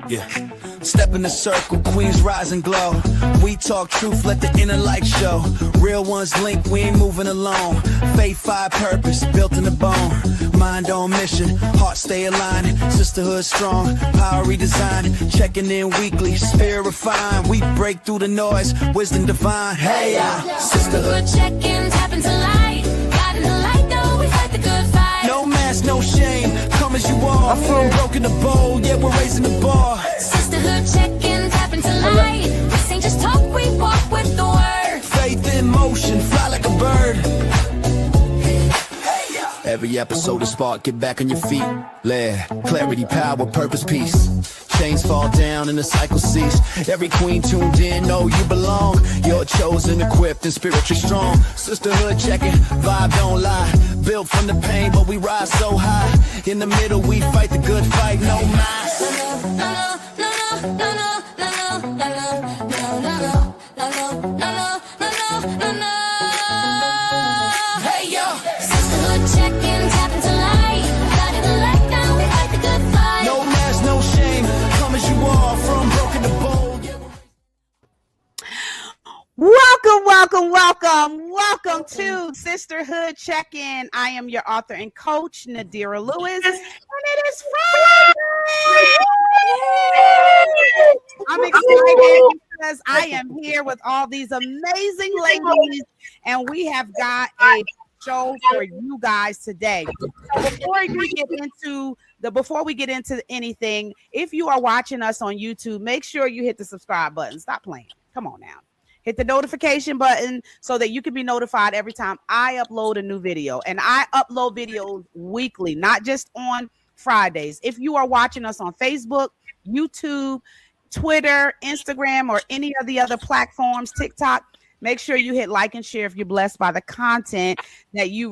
Yeah. Step in the circle, queens rise and glow. We talk truth, let the inner light show. Real ones link, we ain't moving alone. Faith, fire, purpose, built in the bone. Mind on mission, heart stay aligned. Sisterhood strong, power redesigned. Checking in weekly, spirit refined. We break through the noise, wisdom divine. Hey, Sisterhood check-ins happen to light. God in the light, though, we fight the good fight. No mask, no shame, come as you are. From broken to bold, yeah, we're raising the bar. Sisterhood check-ins happen to light. This ain't just talk, we walk with the word. Faith in motion, fly like a bird. Every episode of Spark, get back on your feet. Let clarity, power, purpose, peace. Chains fall down and the cycle cease. Every queen tuned in, know you belong. You're chosen, equipped, and spiritually strong. Sisterhood checking, vibe don't lie. Built from the pain, but we rise so high. In the middle, we fight the good fight, no mask. Welcome to Sisterhood Check-In. I am your author and coach, Nadira Lewis, and it is Friday. I'm excited because I am here with all these amazing ladies, and we have got a show for you guys today. So before we get into anything, if you are watching us on YouTube, make sure you hit the subscribe button. Stop playing. Come on now. Hit the notification button so that you can be notified every time I upload a new video. And I upload videos weekly, not just on Fridays. If you are watching us on Facebook, YouTube, Twitter, Instagram, or any of the other platforms, TikTok, make sure you hit like and share if you're blessed by the content that you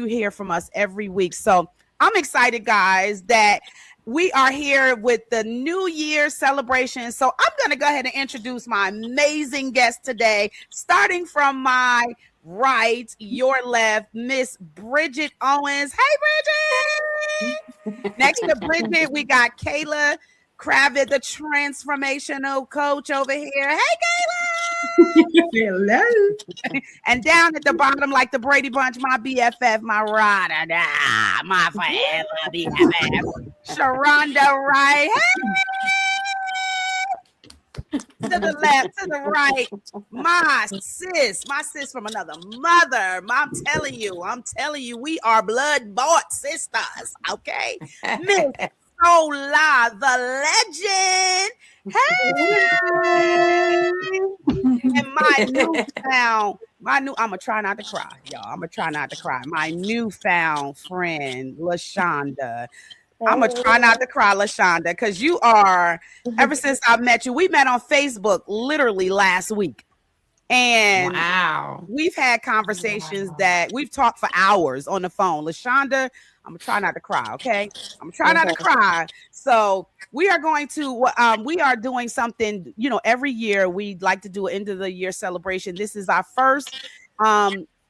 hear from us every week. So I'm excited, guys, that we are here with the New Year celebration. So I'm going to go ahead and introduce my amazing guest today, starting from my right, your left, Miss Bridget Owens. Hey, Bridget! Next to Bridget, we got Keila Cravid, the Transformational Coach over here. Hey, Keila! Hello. And down at the bottom, like the Brady Bunch, my BFF, my ride or die, my forever BFF, Sharonda Wright. Hey! To the left, to the right, my sis from another mother. I'm telling you, we are blood bought sisters, okay? Miss Soulah the Legend. Hey! And I'm gonna try not to cry, y'all. My newfound friend, Lashaundra. I'm gonna try not to cry, Lashaundra, because you are, ever since I met you, we met on Facebook literally last week. And wow, we've had conversations that we've talked for hours on the phone. Lashaundra, I'm gonna try not to cry, okay? I'm gonna try not to cry. So we are going to, we are doing something, every year we like to do an end of the year celebration. This is our first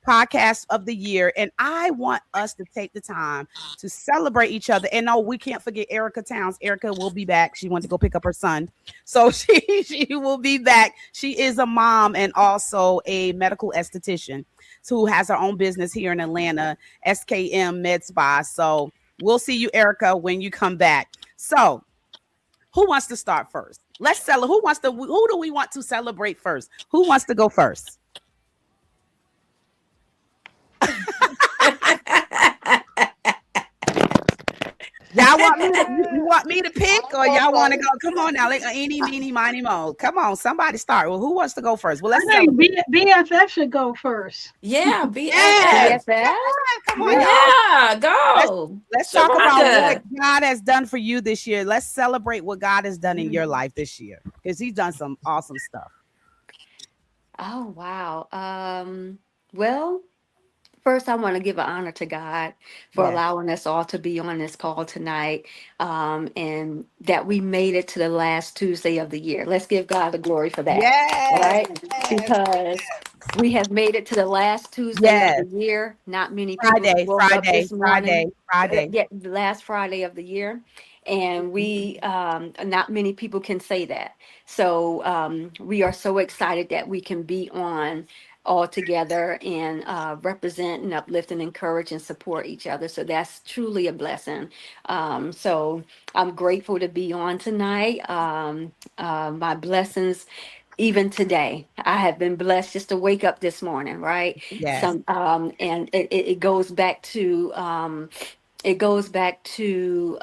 podcast of the year, and I want us to take the time to celebrate each other. And no, we can't forget Erica Towns. Erica will be back. She went to go pick up her son, so she will be back. She is a mom and also a medical esthetician who has her own business here in Atlanta, SKM Med Spa. So we'll see you, Erica, when you come back. So who wants to start first? Let's celebrate. Who do we want to celebrate first? Who wants to go first? Y'all want me to pick, or y'all want to go? Come on now, like eeny, meeny, miny, mo. Come on, somebody start. Well, who wants to go first? Well, let's I think BFF should go first. Yeah, BFF. Come on, yeah, go. Let's talk about what God has done for you this year. Let's celebrate what God has done in your life this year, because He's done some awesome stuff. Oh wow. Well, first, I want to give an honor to God for allowing us all to be on this call tonight, and that we made it to the last Tuesday of the year. Let's give God the glory for that. Right? Because we have made it to the last Tuesday of the year. Not many people woke up this morning. Friday. Yeah, the last Friday of the year. And we, not many people can say that. So we are so excited that we can be on all together and represent and uplift and encourage and support each other. So that's truly a blessing. So I'm grateful to be on tonight. My blessings, even today, I have been blessed just to wake up this morning, right? Yes. Some and it goes back to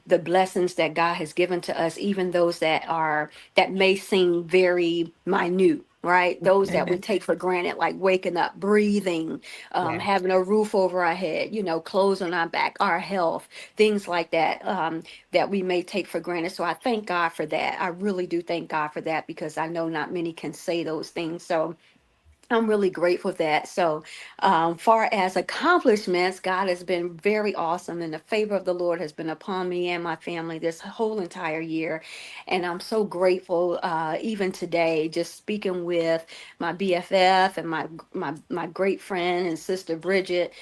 the blessings that God has given to us, even those that may seem very minute, right? Those that we take for granted, like waking up, breathing, Yeah. having a roof over our head, clothes on our back, our health, things like that, that we may take for granted. So I thank God for that. I really do thank God for that, because I know not many can say those things. So I'm really grateful for that. So, far as accomplishments, God has been very awesome, and the favor of the Lord has been upon me and my family this whole entire year. And I'm so grateful, even today, just speaking with my BFF and my great friend and sister Bridget.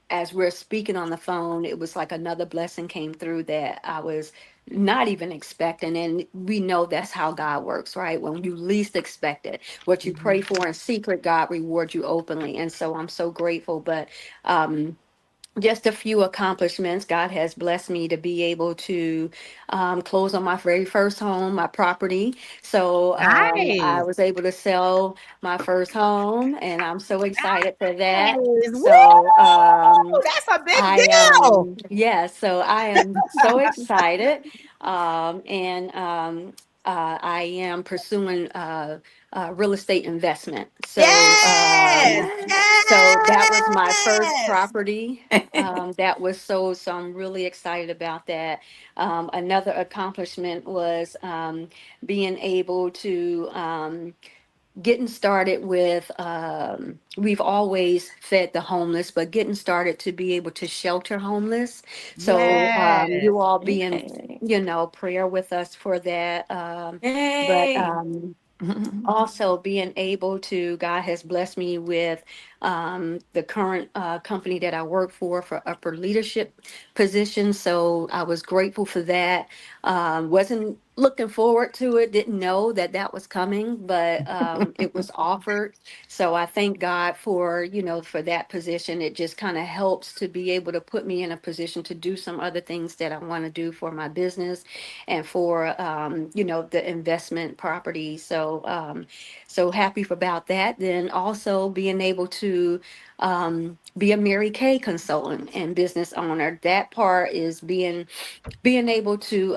As we're speaking on the phone, it was like another blessing came through that I was not even expecting. And we know that's how God works, right? When you least expect it, what you pray Mhm. for in secret, God rewards you openly. And so I'm so grateful. But um, just a few accomplishments. God has blessed me to be able to close on my very first home, my property. So I Nice. was able to sell my first home, and I'm so excited for that. Nice. So Woo! That's a big I deal. yeah, so I am so excited. And I am pursuing real estate investment. So Yes. so that was my first Yes. property. That was so I'm really excited about that. Another accomplishment was being able to getting started with we've always fed the homeless, but getting started to be able to shelter homeless. So Yes. you all being, Yay. prayer with us for that. But Yay. also being able to, God has blessed me with the current company that I work for upper leadership positions. So I was grateful for that. Wasn't looking forward to it, didn't know that that was coming, but it was offered. So I thank God for, for that position. It just kind of helps to be able to put me in a position to do some other things that I want to do for my business and for, the investment property. So, so happy about that. Then also being able to be a Mary Kay consultant and business owner. That part is being able to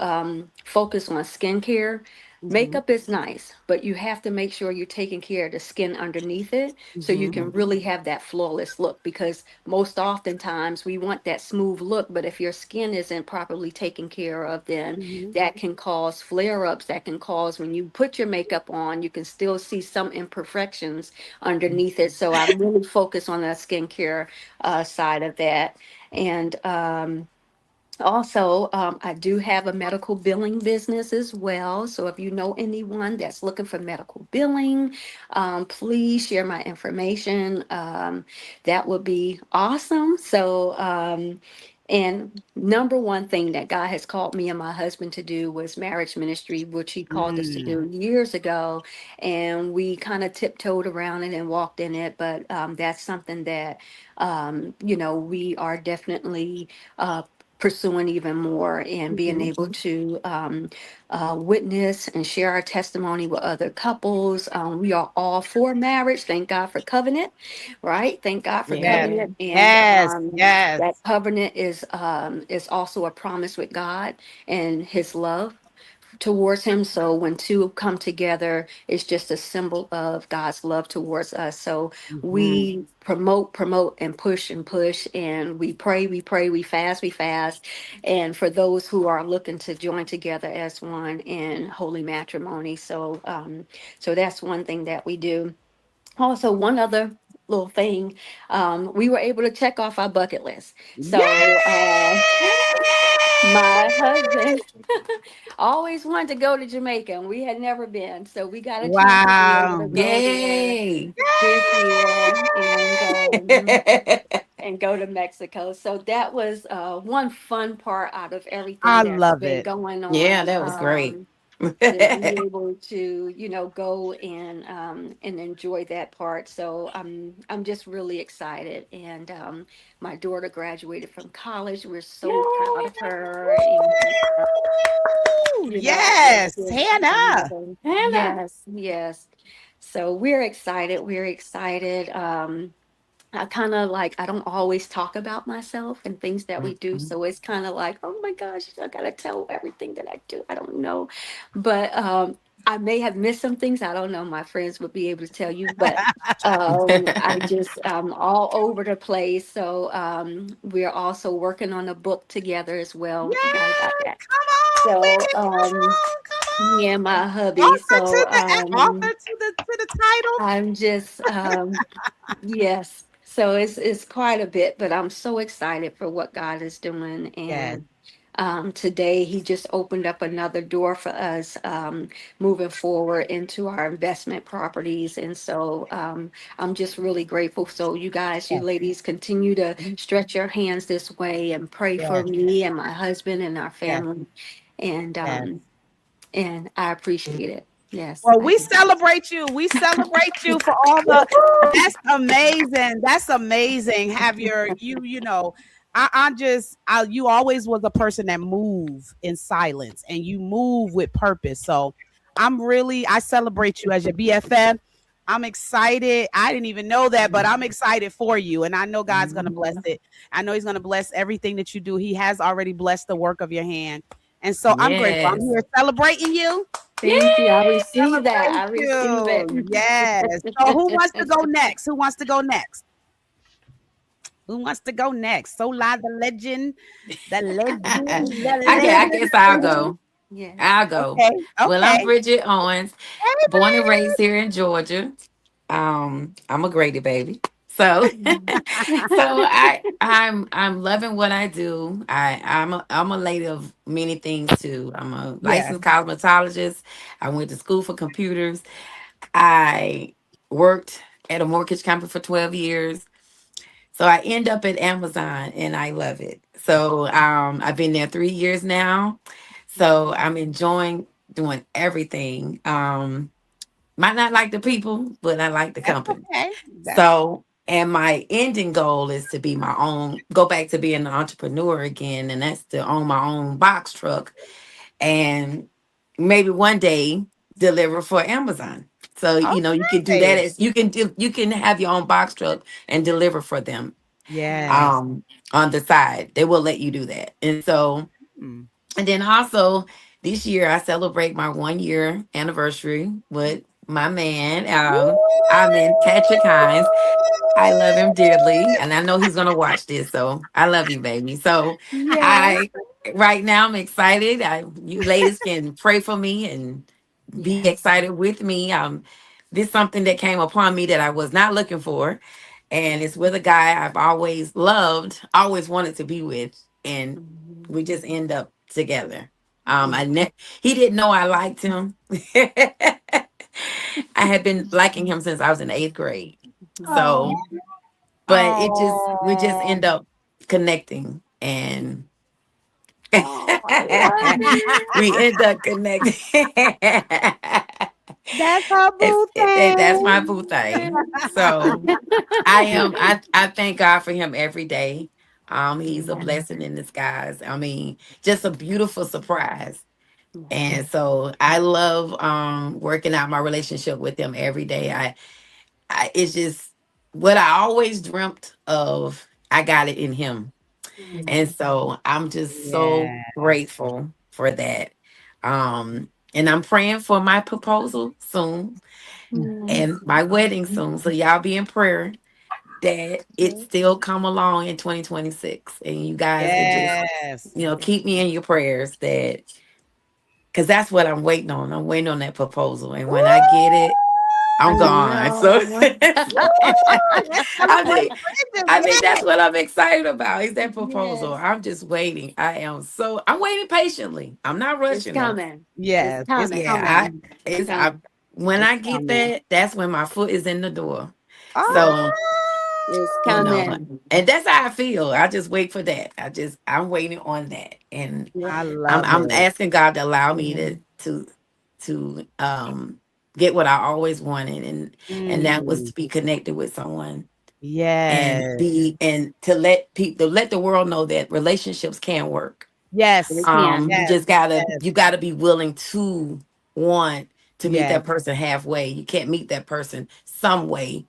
focus on skincare. Mhm. Makeup is nice, but you have to make sure you're taking care of the skin underneath it so you Mhm. can really have that flawless look. Because most oftentimes we want that smooth look, but if your skin isn't properly taken care of, then Mhm. that can cause flare ups. That can cause, when you put your makeup on, you can still see some imperfections underneath it. So I'm really focused on the skincare side of that. And also, I do have a medical billing business as well. So if you know anyone that's looking for medical billing, please share my information. That would be awesome. So, and number one thing that God has called me and my husband to do was marriage ministry, which he called us to Mm. do years ago. And we kind of tiptoed around it and walked in it. But that's something that, we are definitely pursuing even more and being Mhm. able to witness and share our testimony with other couples. We are all for marriage. Thank God for covenant, right? Thank God for Yes. Yeah. covenant. And Yes. Yes. that covenant is also a promise with God and his love towards him. So when two come together, it's just a symbol of God's love towards us. So Mhm. we promote, and push, and we fast, we fast. And for those who are looking to join together as one in holy matrimony. So so that's one thing that we do. Also, one other little thing, we were able to check off our bucket list. Yes. So my husband Always wanted to go to Jamaica, and we had never been, so we got a chance to be able to Wow. go there Yay. this year, and go to Mexico. So that was one fun part out of everything I that's love been it. going Yeah, on. that was great. To be able to, go and enjoy that part. So I'm just really excited. And my daughter graduated from college. We're so proud of her. And Woo! it's Yes, just Hannah. another, Hannah. yes, yes. So we're excited. We're excited. I kind of like, I don't always talk about myself and things that we do. Mhm. So it's kind of like, oh my gosh, I got to tell everything that I do. I don't know. But I may have missed some things. I don't know. My friends would be able to tell you. But I just, all over the place. So we're also working on a book together as well. Forgot about Yes, that. come on with So it. Come on, me and my come on. hubby. So Author to the title. I'm just yes. So it's quite a bit, but I'm so excited for what God is doing. Yes, And today he just opened up another door for us, moving forward into our investment properties. And so I'm just really grateful. So you guys, you yes, ladies, continue to stretch your hands this way and pray for yes, me and my husband and our yes, family. And yes. I appreciate it. Yes, Well, I we do. celebrate you. We celebrate you for all the. That's amazing. That's amazing. Have you always was a person that move in silence and you move with purpose. So I celebrate you as your BFF. I'm excited. I didn't even know that, but I'm excited for you. And I know God's going to bless Mhm. it. I know He's going to bless everything that you do. He has already blessed the work of your hand. And so I'm grateful. I'm Yes. here celebrating you. Thank you. I receive that. Celebrate I receive you. it. Yes. So who wants to go next? Who wants to go next? Who wants to go next? Soulah the legend. The legend. I The guess I'll legend. go. Yes. I'll go. Okay. Well, I'm Okay. Bridget Owens, Hey, born and raised here in Georgia. I'm a Grady baby. So Mhm. I'm loving what I do. I'm a lady of many things too. I'm a yes. licensed cosmetologist. I went to school for computers. I worked at a mortgage company for 12 years. So I end up at Amazon and I love it. So I've been there 3 years now. So I'm enjoying doing everything. Might not like the people, but I like the That's company. okay. That's So, and my ending goal is to be my own, go back to being an entrepreneur again, and that's to own my own box truck and maybe one day deliver for Amazon. So, you can do that okay. as you can have your own box truck and deliver for them Yes. um on the side. They will let you do that. And so, Mm. and then also this year I celebrate my 1 year anniversary with my man. I'm in Patrick Hines. I love him dearly, and I know he's gonna watch this. So I love you, baby. So Yes. I right now I'm excited. You ladies can pray for me and be Yes. excited with me. This is something that came upon me that I was not looking for, and it's with a guy I've always loved, always wanted to be with, and Mhm. we just end up together. Yeah. He didn't know I liked him. I had been liking him since I was in 8th grade. Oh, So, but we just Oh. end up connecting and Oh, I love it. we end up connecting. That's her boo That's my thing. boo thing. So I thank God for him every day. He's a Yes. blessing in disguise. I mean, just a beautiful surprise. Yes. And so I love working out my relationship with him every day. It's just what I always dreamt of. I got it in him. And Mhm. so I'm just so Yes. grateful for that. And I'm praying for my proposal soon Yes. and my wedding soon. So y'all be in prayer that it still come along in 2026. And you guys can just, Yes. keep me in your prayers that because that's what I'm waiting on. I'm waiting on that proposal. And when I get it, Ooh. I'm I gone. So know. Let's celebrate I Bridget. think that's what I'm excited about. Is that proposal? Yes, I'm just waiting. I'm waiting patiently. I'm not it's rushing us. coming. It's Yes, it's coming. Yeah, coming. It's I coming. when It's I get coming. that, that's when my foot is in the door. Yeah, So, it's Oh, you know, coming. and that's how I feel. I just wait for that. I'm waiting on that. And Yeah. I I'm love I'm it. asking God to allow me to get what I always wanted, and that was Mm, to be connected with someone and yes, to let the world know that relationships can work. We yes, can. You yes, just gotta yes, you gotta be willing to want to meet yes, that person halfway. You can't meet that person some way,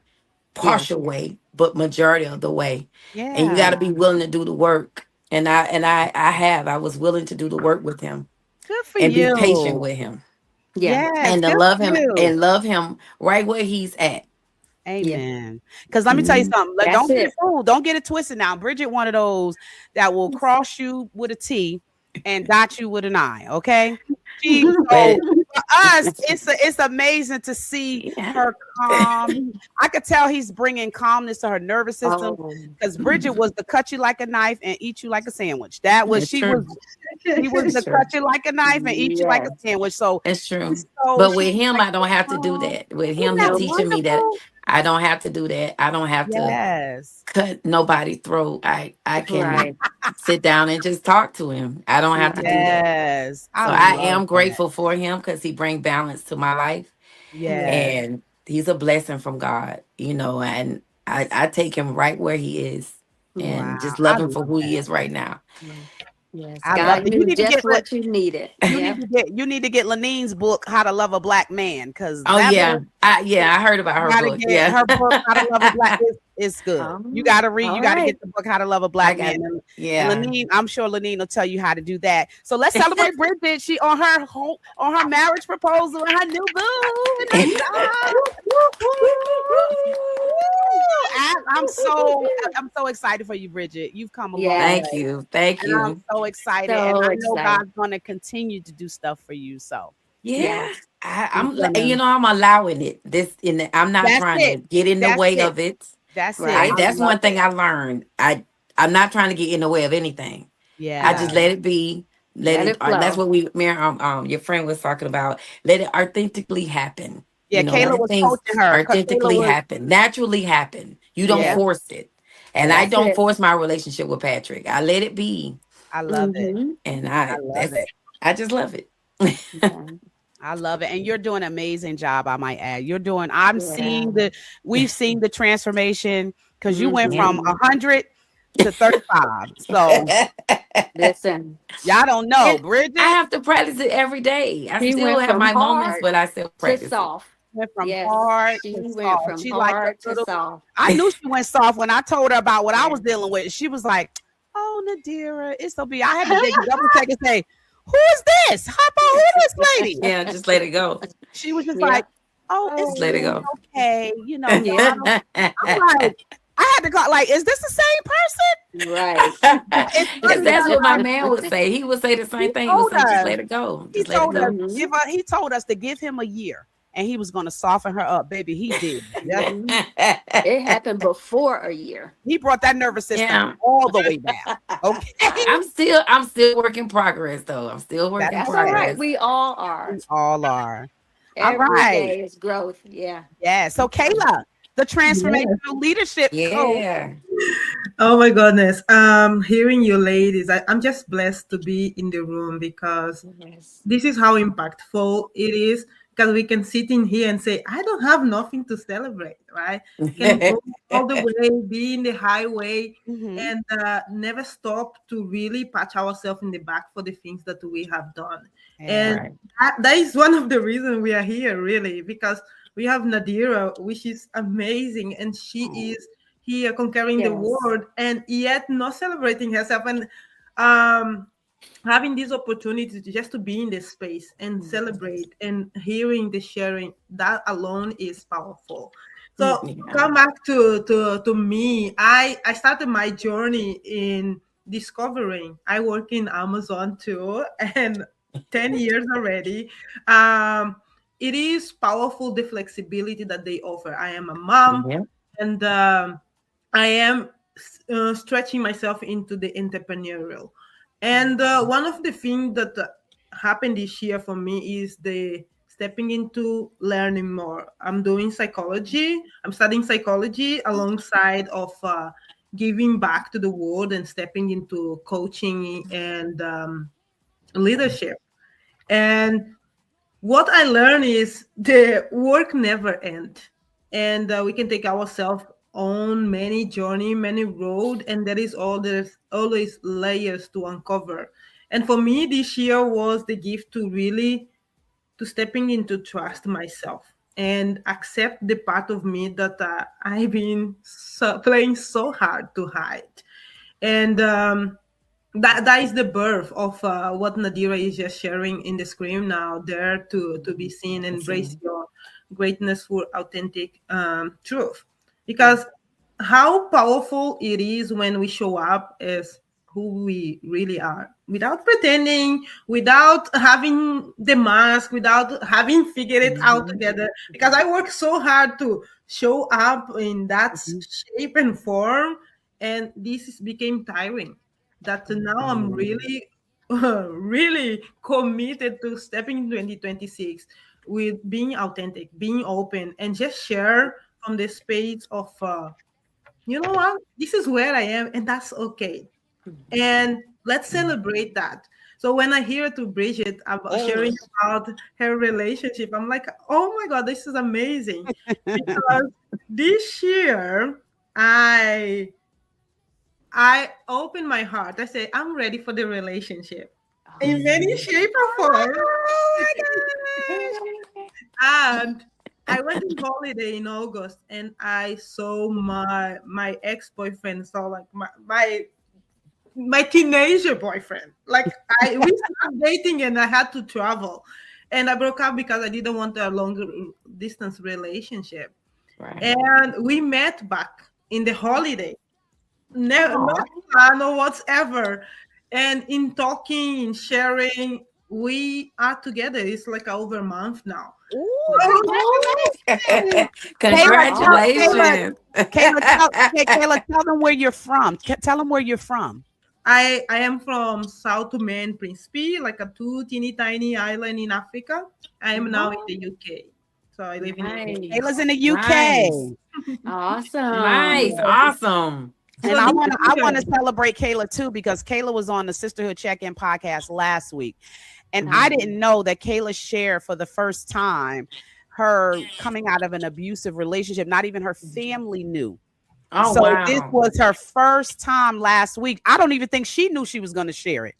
Yeah. partial way, but majority of the way. And you yeah. gotta be willing to do the work. And I was willing to do the work with him Good for and be patient you. with him Yeah. Yes, and to good love for him you. and love him right where he's at. Yeah. Amen. Because let me tell you Mhm. something. That's Don't get it it. fooled. Don't get it twisted now. Bridget, one of those that will cross you with a T and dot you with an I. Okay. So But for us, it's amazing to see yeah. her calm. I could tell he's bringing calmness to her nervous system Oh, because Bridget was the cut you like a knife and eat you like a sandwich. That was It's true. he was It's the true. cut you like a knife and eat you like a yes. sandwich. So It's true. she's But with him, like I don't have to do calm. that. With Isn't him, he that No. teaching me that wonderful? I don't have to do that. I don't have to Yes. cut nobody's throat. I can Right. sit down and just talk to him. I don't have to do Right. that. Yes. I So I love am that. grateful for him because he bring balance to my life, Yes. Yes. and he's a blessing from God. And I take him right where he is, Wow. and just I love him for love who he that. is right now. Yes. I love God that. You knew need to just get what you needed. you need Yep. to get Lanine's book, How to Love a Black Man, because Oh that yeah, book I heard about her gotta book. get Yeah, her book, How to Love a Black is good. You gotta read, All you gotta right. get the book, How to Love a I Black Man. got And yeah. Lanine, I'm sure Lanine will tell you how to do that. So let's celebrate Bridget. She on her marriage proposal and her new boo and her job. Woo! I'm so excited for you, Bridget. You've come a long Yes. Thank way. you, thank And I'm you. so excited. And So I know excited. God's gonna continue to do stuff for you. So Yeah. Yeah, he's gonna I'm allowing it. I'm not that's trying it. to get in the That's way it. of it. That's it. Right. I That's love one thing it. I learned. I'm not trying to get in the way of anything. I Yeah. just let it be. Let Let it. it That's flow. what your friend was talking about. Let it authentically happen. Yeah. Kayla Let was things coaching her. Kayla authentically was, happen, naturally happen. You don't yeah, Yep. force it, and I yeah. That's don't it. force my relationship with Patrick. I let it be, I love it. Mm-hmm. and I love it. I just love it. Yeah. I love it. And you're doing an amazing job, I might add. I'm Yeah. seeing we've seen the transformation because you went Yeah. from Mm-hmm. 100 to 35. So Listen, y'all don't know. And I Bridget have to practice it every day. I she still went have from my moments, hard but I still to practice it. soft. went from Yes. hard She to went soft. from She like a hard to little, soft. I knew she went soft when I told her about what I Yeah. was dealing with. She was like, "Oh, Nadira, it's so be." I had to dig double check and say, "Who is this? Hop on, who is this lady?" Yeah, just let it go. She was just like, Yep. "Oh, it's Just let it go. okay. You know, y'all Yeah. don't." I'm like, I had to call. Like, is this the same person? Right. It's Because funny that's what my because man would say. He would say the he same thing. He would told say, just us. let it go. He Just let it told us go. Mm-hmm. he told us to give him a year, and he was going to soften her up, baby. He did. Yes, Mm-hmm. It happened before a year. he brought that nervous system Yeah. all the way down. Okay, I'm still work in progress though. I'm still work that's in That's all okay. right. progress. We all are. We all are. All Every right. day is growth. Yeah. Yeah. So Kayla, the Yes. transformational leadership coach. Yeah. Oh my goodness. Hearing you ladies, I'm just blessed to be in the room because Yes. this is how impactful it is. Because we can sit in here and say, I don't have nothing to celebrate, right? Can go all the way, be in the highway, Mhm. and never stop to really pat ourselves in the back for the things that we have done. Yeah. And Right. that is one of the reasons we are here, really, because we have Nadira, which is amazing, and she Oh, is here conquering the Yes. world and yet not celebrating herself. And um, having this opportunity to just to be in this space and celebrate and hearing the sharing, that alone is powerful. So to Yeah. come back to me, I started my journey in discovering. I work in Amazon too, and 10 years already. um it is powerful, the flexibility that they offer. I am a mom, Yeah. and I am stretching myself into the entrepreneurial. And one of the things that happened this year for me is the stepping into learning more. I'm doing psychology. I'm studying psychology alongside of giving back to the world and stepping into coaching and leadership. And what I learned is the work never ends, and we can take ourselves on many journey, many road, and there is there's always layers to uncover. And for me, this year was the gift to really to stepping into trust myself and accept the part of me that I've been playing so hard to hide. And that is the birth of what Nadira is just sharing in the screen now. Dare to be seen, embrace your greatness for authentic truth. Because how powerful it is when we show up as who we really are, without pretending, without having the mask, without having figured it out together. Because I work so hard to show up in that shape and form, and became tiring. That now I'm really, really committed to stepping in 2026 with being authentic, being open, and just share from the space of, you know what, this is where I am, and that's okay. And let's celebrate that. So when I hear to Bridget about sharing about her relationship, I'm like, oh my God, this is amazing. Because this year, I open my heart. I say, I'm ready for the relationship in many shape or form. And I went on holiday in August, and I saw my ex-boyfriend, so like my teenager boyfriend. Like we started dating, and I had to travel, and I broke up because I didn't want a longer distance relationship. Right. And we met back in the holiday. Never, not plan or whatever. And in talking, in sharing, we are together. It's like over a month now. Congratulations. Keila, tell them where you're from. Tell them where you're from. I am from South Tome Principe, like a teeny tiny island in Africa. I am now in the UK. So I live in the UK. Keila's in the UK. Nice. Awesome. Nice. Awesome. And I want to celebrate Keila too, because Keila was on the Sisterhood Check-In podcast last week. And I didn't know that Keila shared for the first time her coming out of an abusive relationship. Not even her family knew. Oh, so wow. this was her first time last week. I don't even think she knew she was going to share it,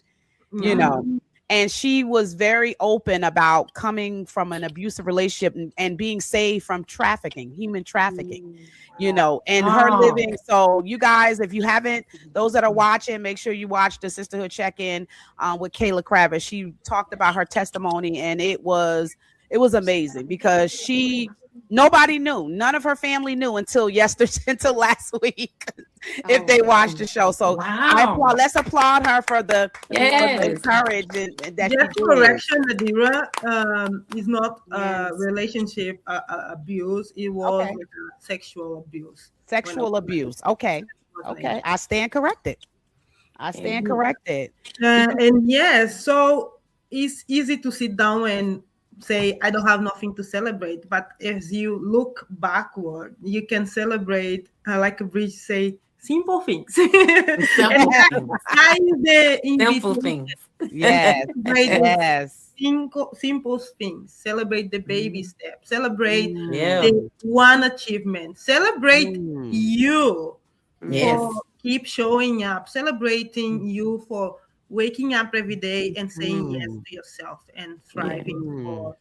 you know. And she was very open about coming from an abusive relationship and being saved from trafficking, human trafficking, you know, and her living. So you guys, if you haven't, those that are watching, make sure you watch the Sisterhood Check-In with Keila Cravid. She talked about her testimony, and it was amazing because nobody knew. None of her family knew until last week, if they watched the show. So let's applaud her for the courage that just correction, Nadira, is not relationship abuse. It was like sexual abuse. Sexual abuse. Okay. I stand corrected. And yes, so it's easy to sit down and say, I don't have nothing to celebrate. But as you look backward, you can celebrate, like a bridge say, simple things. Simple things. Yes. Simple things. Celebrate the baby steps. Celebrate the one achievement. Celebrate you. Yes. Keep showing up. Celebrating you for waking up every day and saying yes to yourself and thriving for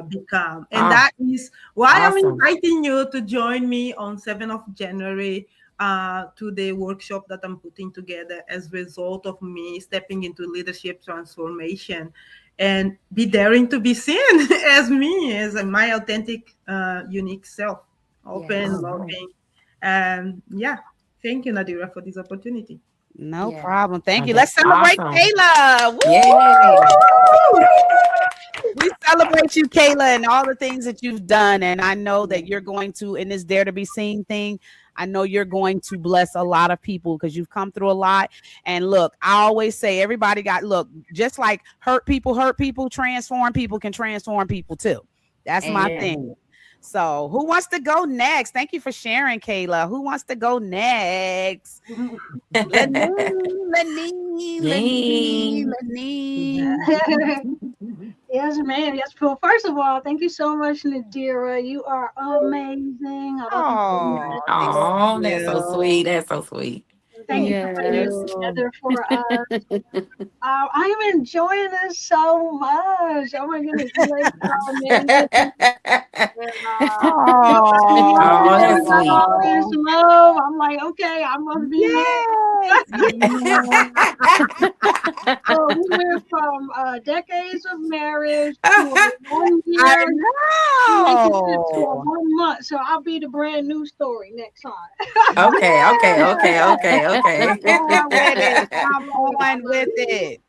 become. And that is why I'm inviting you to join me on 7th of January to the workshop that I'm putting together as a result of me stepping into leadership transformation and be daring to be seen as me, as my authentic, unique self, open, loving. And thank you, Nadira, for this opportunity. No problem. Thank you. Let's celebrate Keila. Yay. We celebrate celebrate you, Keila, and all the things that you've done. And I know that you're going to, in this Dare to Be Seen thing, I know you're going to bless a lot of people because you've come through a lot. And look, I always say everybody just like hurt people, transform people can transform people too. That's my thing. So who wants to go next? Thank you for sharing, Keila. Who wants to go next? Lenny. Yes, ma'am. Yes, well, first of all, thank you so much, Nadira. You are amazing. Oh, that's so sweet. That's so sweet. Thank you for putting this together for us. I am enjoying this so much. Oh my goodness. That's sweet. All this love. I'm like, okay, I must be So we went from decades of marriage to 1 year to 1 month. So I'll be the brand new story next time. Okay. I'm on with it.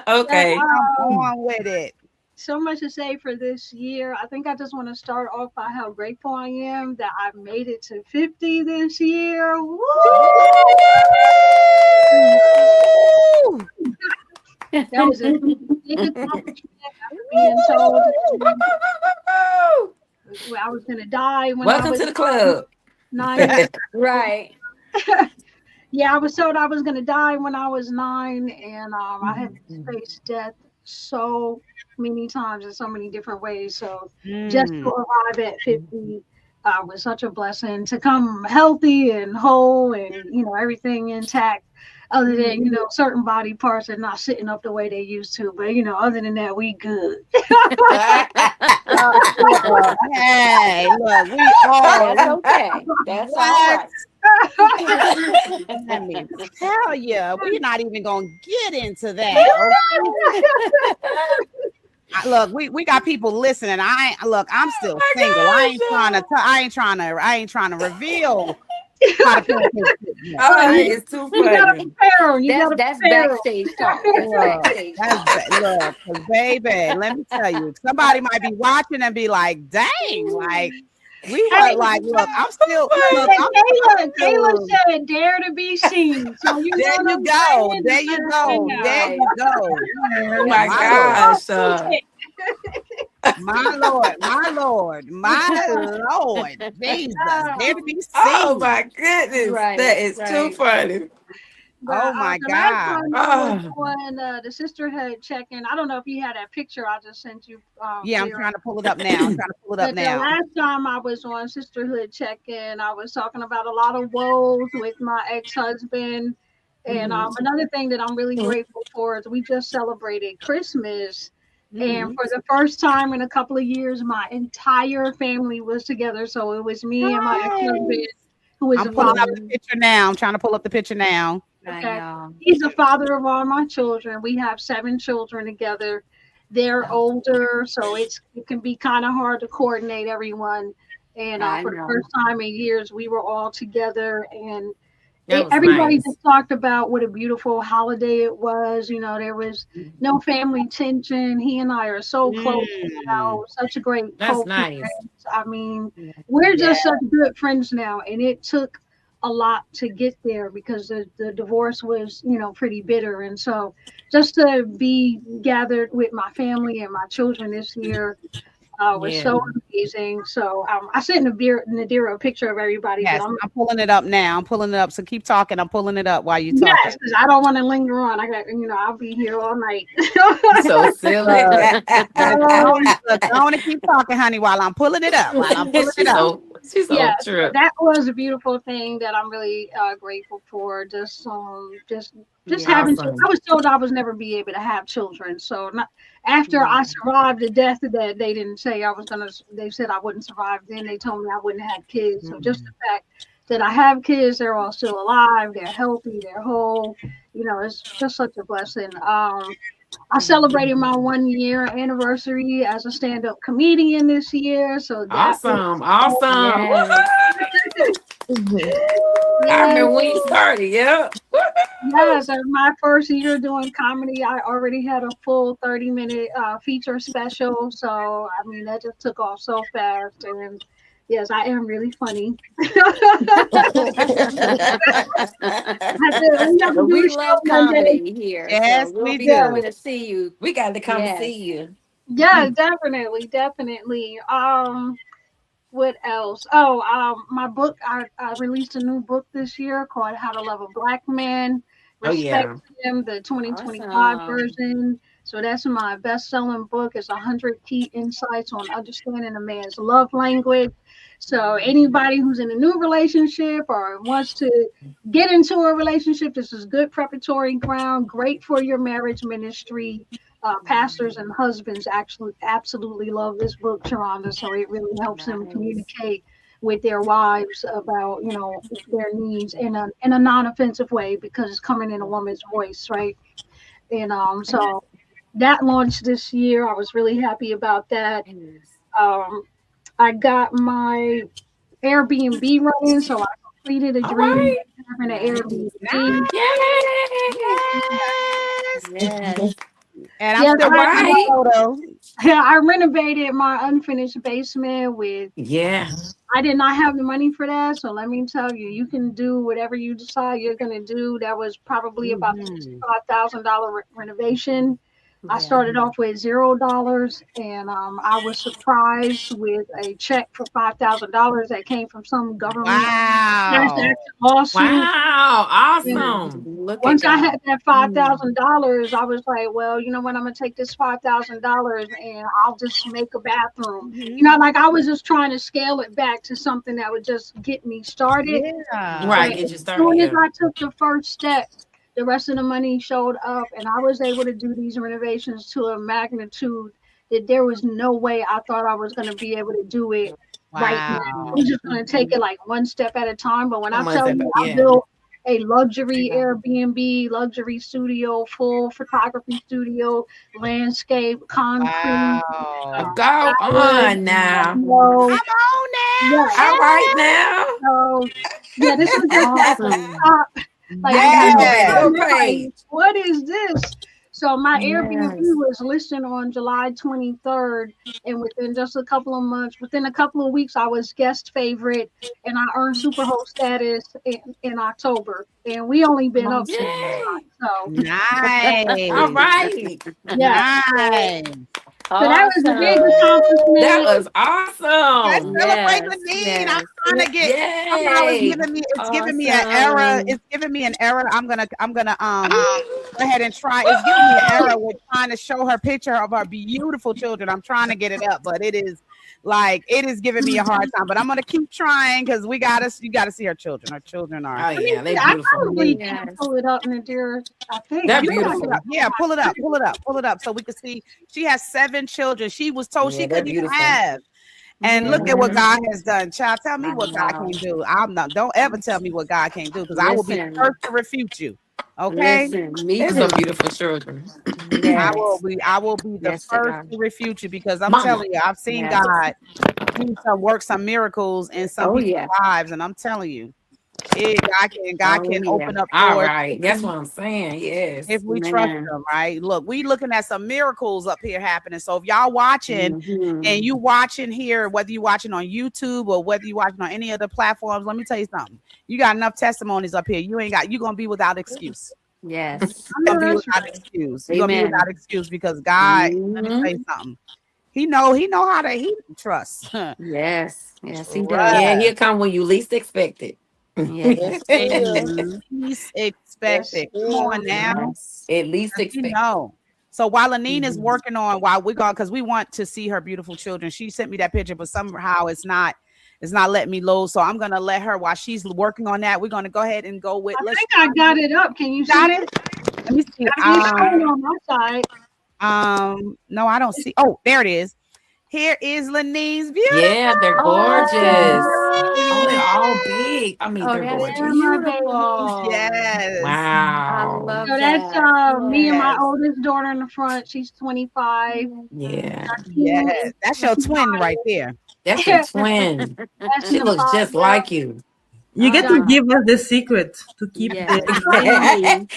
Okay. I'm on with it. So much to say for this year. I think I just want to start off by how grateful I am that I made it to 50 this year. Woo! That was a big accomplishment after being told I was going to die when Welcome to the club. 9. Right. Yeah, I was told I was going to die when I was 9, and I had faced death so many times in so many different ways. So just to arrive at 50 was such a blessing, to come healthy and whole and, everything intact, other than, certain body parts are not sitting up the way they used to. But, other than that, we good. Hey, look, we all That's okay. That's all right. Let me tell you, we're not even gonna get into that. Okay? Look, we got people listening. I'm still single. I ain't trying to reveal. It's too funny. That's backstage talk. Look, baby, let me tell you, somebody might be watching and be like, "Dang, like." We were like, look, I'm still. Keila said, "Dare to be seen." So there you go. Oh my gosh. My Lord, Jesus, dare to be seen. Oh my goodness, Right, that is too funny. Oh my God. On the Sisterhood check-in, I don't know if you had that picture I just sent you. Yeah, I'm trying to pull it up now. The last time I was on Sisterhood check-in, I was talking about a lot of woes with my ex-husband. And another thing that I'm really grateful for is we just celebrated Christmas. And for the first time in a couple of years, my entire family was together. So it was me and my ex-husband, who was I'm pulling up the picture now. I'm trying to pull up the picture now. Okay. He's the father of all my children. We have 7 children together. They're older, so it can be kind of hard to coordinate everyone. And for the first time in years, we were all together, and everybody just talked about what a beautiful holiday it was. There was no family tension. He and I are so close now. Such a great. That's nice. Friends. I mean, we're just such good friends now, and it took a lot to get there because the divorce was, pretty bitter. And so just to be gathered with my family and my children this year was so amazing. So I sent Nadira a picture of everybody. Yes, I'm pulling it up now. So keep talking. I'm pulling it up while you talk. Yes, because I don't want to linger on. I got, I'll be here all night. So silly. I want to keep talking, honey, while I'm pulling it up. She's so true. That was a beautiful thing that I'm really grateful for. Just having. I was told I was never be able to have children. So after I survived the death that they didn't say I was gonna. They said I wouldn't survive. Then they told me I wouldn't have kids. So just the fact that I have kids, they're all still alive. They're healthy. They're whole. It's just such a blessing. I celebrated my 1 year anniversary as a stand-up comedian this year. So awesome. I remember when you started. Yeah. Yes, in my first year doing comedy, I already had a full 30-minute feature special. So, I mean, that just took off so fast. And yes, I am really funny. We have to But do we a show love one day. comedy here, so Yes, we'll we be Yeah. coming do. to see you. We got to come and Yes. see you. Yeah, definitely, definitely. What else? Oh, my book. I released a new book this year called How to Love a Black Man. Oh Respect yeah. Him, the 2025 Awesome. version. So that's my best-selling book. It's 100 key insights on understanding a man's love language. So anybody who's in a new relationship or wants to get into a relationship, this is good preparatory ground. Great for your marriage ministry. Pastors and husbands actually absolutely love this book, Sharonda. So it really helps them Nice. communicate with their wives about, their needs in a non-offensive way because it's coming in a woman's voice, right? And so that launched this year. I was really happy about that. Yes. Um, I got my Airbnb running, so I completed a All dream of right. having an Nice. Airbnb. Yay. Yes. Yes. And I'm Yes, still All waiting on right. my photo. I renovated my unfinished basement with. Yeah. I did not have the money for that, so let me tell you, you can do whatever you decide you're gonna do. That was probably about Mhm. $65,000 renovation. I Yeah. started off with $0, and I was surprised with a check for $5,000 that came from some government class Wow. action lawsuit. Wow. And Awesome. Look at once I God. had that $5,000, I was like, well, you know what? I'm gonna take this $5,000 and I'll just make a bathroom. Like I was just trying to scale it back to something that would just get me started. Yeah. But Right. Get as you started. soon as Yeah. I took the first step, the rest of the money showed up, and I was able to do these renovations to a magnitude that there was no way I thought I was gonna be able to do it right now. I was Wow. just gonna take it like one step at a time. But when I Come on, tell step you, up. I Yeah. built a luxury Airbnb, luxury studio, full photography studio, landscape, concrete, Wow. Go flowers, on now. patio. Come on Yeah. All right now. now. So yeah, this was just at the Awesome. top. Like I Get got me on on the that Yes. little internet, like, page. what is this? So my Airbnb Yes. was listed on July 23rd, and within just a couple of months, within a couple of weeks, I was guest favorite, and I earned superhost status in October. And we only been up since Awesome. Yay. so All Nice. right. yeah. Nice. So that was a big Awesome. That accomplishment. was Let's awesome. celebrate Yes. Lenine. I'm Yes. trying to get somehow Yay. it's giving me an error. Awesome. It's giving me an error. I'm gonna go ahead and try. It's giving me an error with trying to show her picture of our beautiful children. I'm trying to get it up, but it is giving me a hard time. But I'm gonna keep trying because you gotta see our children. Our children are Oh yeah, they I beautiful. probably can't Yes. pull it up, Nadir. I think They're you can I pull it beautiful. up. Yeah, pull it up, pull it up, pull it up so we can see she has 7 children. She was told Yeah, she they're couldn't even beautiful. have. And look at what Yes. God has done. Child, tell me I what God know. can do. Don't ever tell me what God can't do because I will be the Listen. first to refute you. Okay? Listen. Me They're some too. beautiful children. Yes. I will be the Yes to first God. to refute you because I'm Mama. telling you, I've seen Yes. God do some miracles in some Oh people's yeah. lives, and I'm telling you, God Oh can yeah. open up All doors right. That's what I'm saying. Yes. if we trust Man. them, right? Look, we looking at some miracles up here happening. So if y'all watching Hmm. and you watching here, whether you watching on YouTube or whether you watching on any other platforms, let me tell you something. You got enough testimonies up here. You're gonna be without excuse. Yes. I You're know gonna be that's without right. excuse. You're gonna be without Amen. excuse because God, let me Hmm. tell you something. He know how to trust. Yes. Yes, he does. Yeah, Trust. he'll come when you least expect it. Yes. Yes, will. Least Yes, expected. Come on will. now. Yes. At least You expect. know. So while Anine is Mhm. working on while we go because we want to see her beautiful children, she sent me that picture, but somehow it's not letting me load. So I'm gonna let her while she's working on that. We're gonna go ahead and go with I let's think I got it up. Can you got see it. it? Let me see. I mean, it's showing on my side. No, I don't see. Oh, there it is. Here is Lanine's Yeah, they're gorgeous. Oh, they're Oh, all big. I mean, oh, they're that's Yeah, gorgeous. my baby. beautiful. Yes. I Wow. love So that's that. me and my Yes. oldest daughter in the front. She's 25. Yeah. Yes. Teen is That's your twin right there. That's your twin. that's in She the looks just 5 year. like you. You get to give us the secret to keep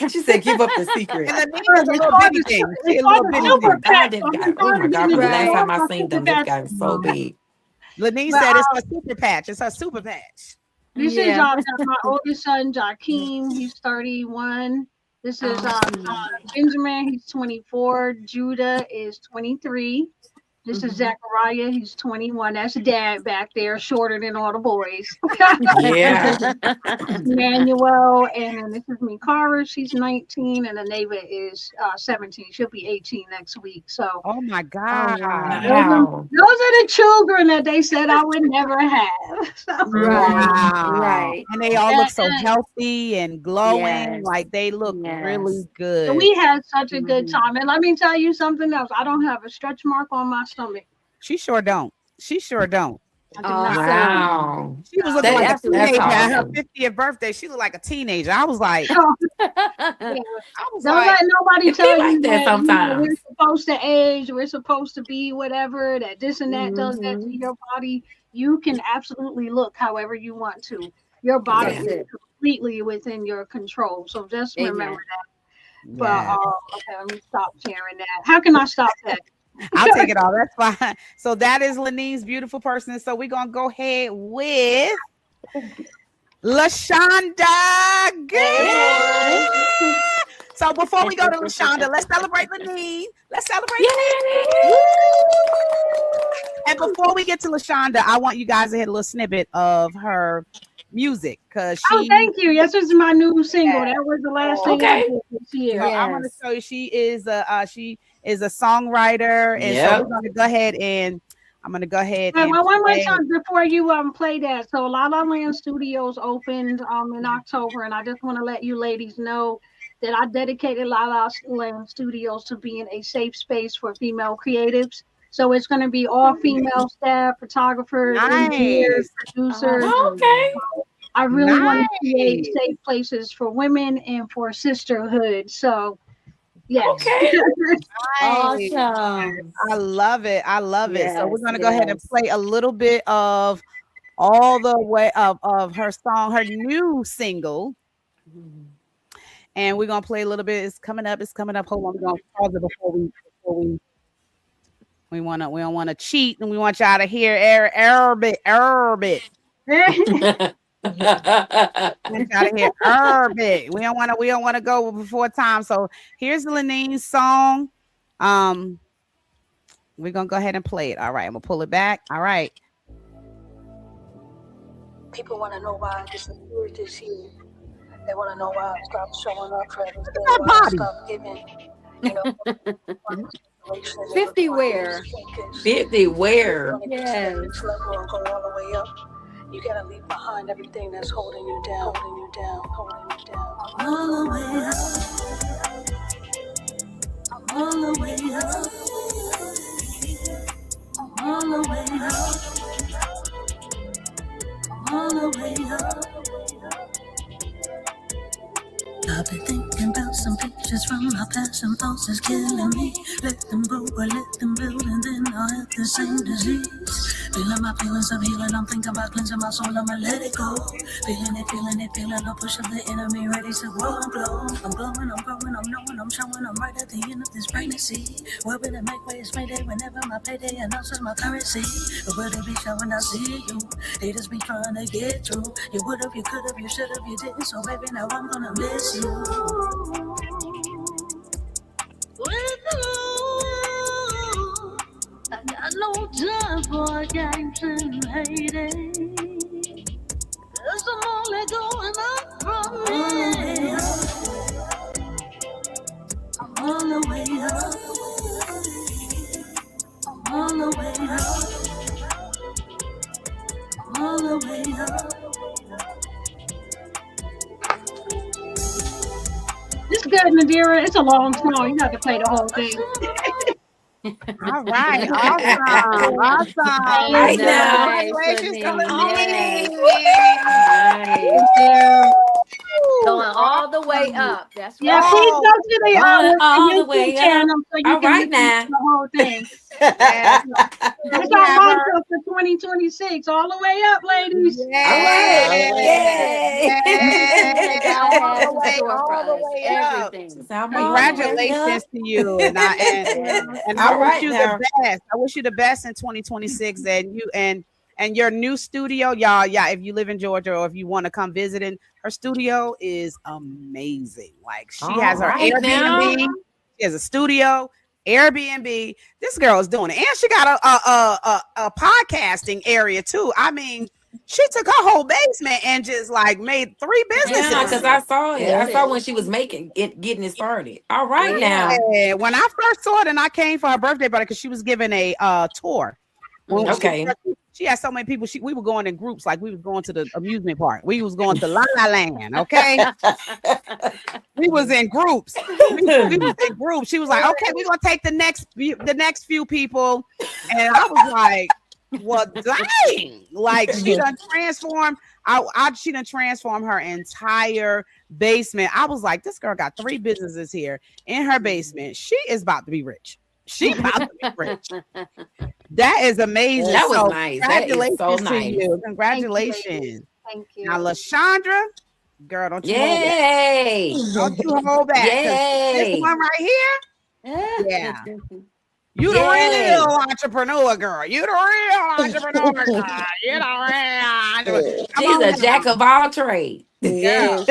She said, "Give up the secret." And Lenise is a little bitty thing. She's a little bitty super thing. patch. Oh my God! The last time I Super seen them, this patch. guy was so big. Lenise said it's her super patch. It's her super patch. This is my oldest son, Jakeem. He's 31. This is Benjamin. He's 24. Judah is 23. This is Zachariah. He's 21. That's Dad back there, shorter than all the boys. Yeah. Manuel, and then this is Mikara. She's 19, and Aneva is 17. She'll be 18 next week. So, oh my God, Wow. those are the children that they said I would never have. So, Right. And they all look so healthy and glowing. Yes. Like they look really good. so we had such a good time. And let me tell you something else. I don't have a stretch mark on my stomach. She sure don't. She sure don't. Wow. She was looking like a teenager at her awesome. 50th birthday. She looked like a teenager. I was like, Don't let nobody tell like you that sometimes. we're supposed to age, we're supposed to be whatever, that this and that does that to your body. You can absolutely look however you want to. Your body is completely within your control. So just remember that. But okay, let me stop sharing that. How can I stop that? I'll take it all. That's fine. So that is Lenine's beautiful person. So we're gonna go ahead with Lashaundra. Good. So before we go to Lashaundra, let's celebrate Lenine. Let's celebrate. And before we get to Lashaundra, I want you guys to hit a little snippet of her music because thank you. Yes, this is my new single. That was the last thing I did this year. So I want to show you she is a songwriter, and so we're gonna go ahead and I'm gonna go ahead. One more time before you play that. So La La Land Studios opened in October, and I just want to let you ladies know that I dedicated La La Land Studios to being a safe space for female creatives. So it's going to be all female staff, photographers, engineers, producers. I really want to create safe places for women and for sisterhood. So, yes. Awesome. I love it. I love it. So we're going to go ahead and play a little bit of all the way of her song, her new single. And we're going to play a little bit. It's coming up. Hold on. We're going to pause it before we don't want to cheat, and we want y'all to hear Arabic. We don't want to go before time. So here's Lenine's song. We're gonna go ahead and play it. All right, I'm gonna pull it back. All right. People want to know why I disappeared this year. They want to know why I stopped showing up for everything. Why I stopped giving. 50 where? 50 where? Yes. You gotta leave behind everything that's holding you down, holding you down, holding you down. I'm all the way up. I'm all the way up. I'm all the way up. I'm all the way up. I've been thinking about some pictures from my past, some thoughts that's killing me. Let them go or let them build, and then I'll have the same disease. Feeling my feelings of healing, I'm thinking about cleansing my soul, I'ma let it go. Feeling it, no push of the enemy, ready to grow and blow. I'm glowing, I'm growing, I'm knowing, I'm showing, I'm right at the end of this pregnancy. Where will it make way, it's Mayday, whenever my payday announces my currency. But will it be showing I see you? Haters be trying to get through. You would've, you could've, you should've, you didn't, so baby, now I'm gonna miss you. I got no time for games and hating, 'cause I'm only going up from here. I'm on the way up. I'm on the way up. I'm on the way up. It's good, Nadira. It's a long song. You have to play the whole thing. All right. Awesome. Right now. Congratulations to Lenine. Lenine. Nice. Going all the way up. That's Yeah, right. please Oh, go to Going the all the YouTube way up. channel so you All can right listen to now. the whole thing. yes. So That's we our have her. mantra for 2026. All the way up, ladies. All right. Yes. Yay. Everything that God has in store for All the us. way up. Everything. I'm all the way up. Congratulations to you, Yes. and I All wish right you the now. best. I wish you the best in 2026, and you and your new studio, y'all. Yeah, if you live in Georgia or if you want to come visiting, her studio is amazing. Like she All has her right now. Airbnb, she has a studio, Airbnb. This girl is doing it, and she got a podcasting area too. I mean, she took her whole basement and just like made 3 Yeah, businesses. because I saw it. I That's saw it. when she was making it, getting it started. All right Yeah. now. Yeah, when I first saw it and I came for her birthday party because she was giving a tour. When Okay. she had so many people, we were going in groups, like we was going to the amusement park. We was going to La La Land, okay? We was in groups. We was in groups. She was like, okay, we're gonna take the next few people. And I was like, well, dang, like she done transformed. She done transformed her entire basement. I was like, this girl got 3 businesses here in her basement. She is about to be rich. She about to be rich. That is amazing. That was So nice. That is congratulations so to nice. you. Congratulations. Thank Now, you. Lashaundra, girl, don't you hold back. Yay. Don't you hold back. 'Cause this Yay. one right here, yeah. You the Yay. real entrepreneur, girl. You the real entrepreneur, girl. You the real entrepreneur. Come She's on a now, jack of all trades. girl. Yes.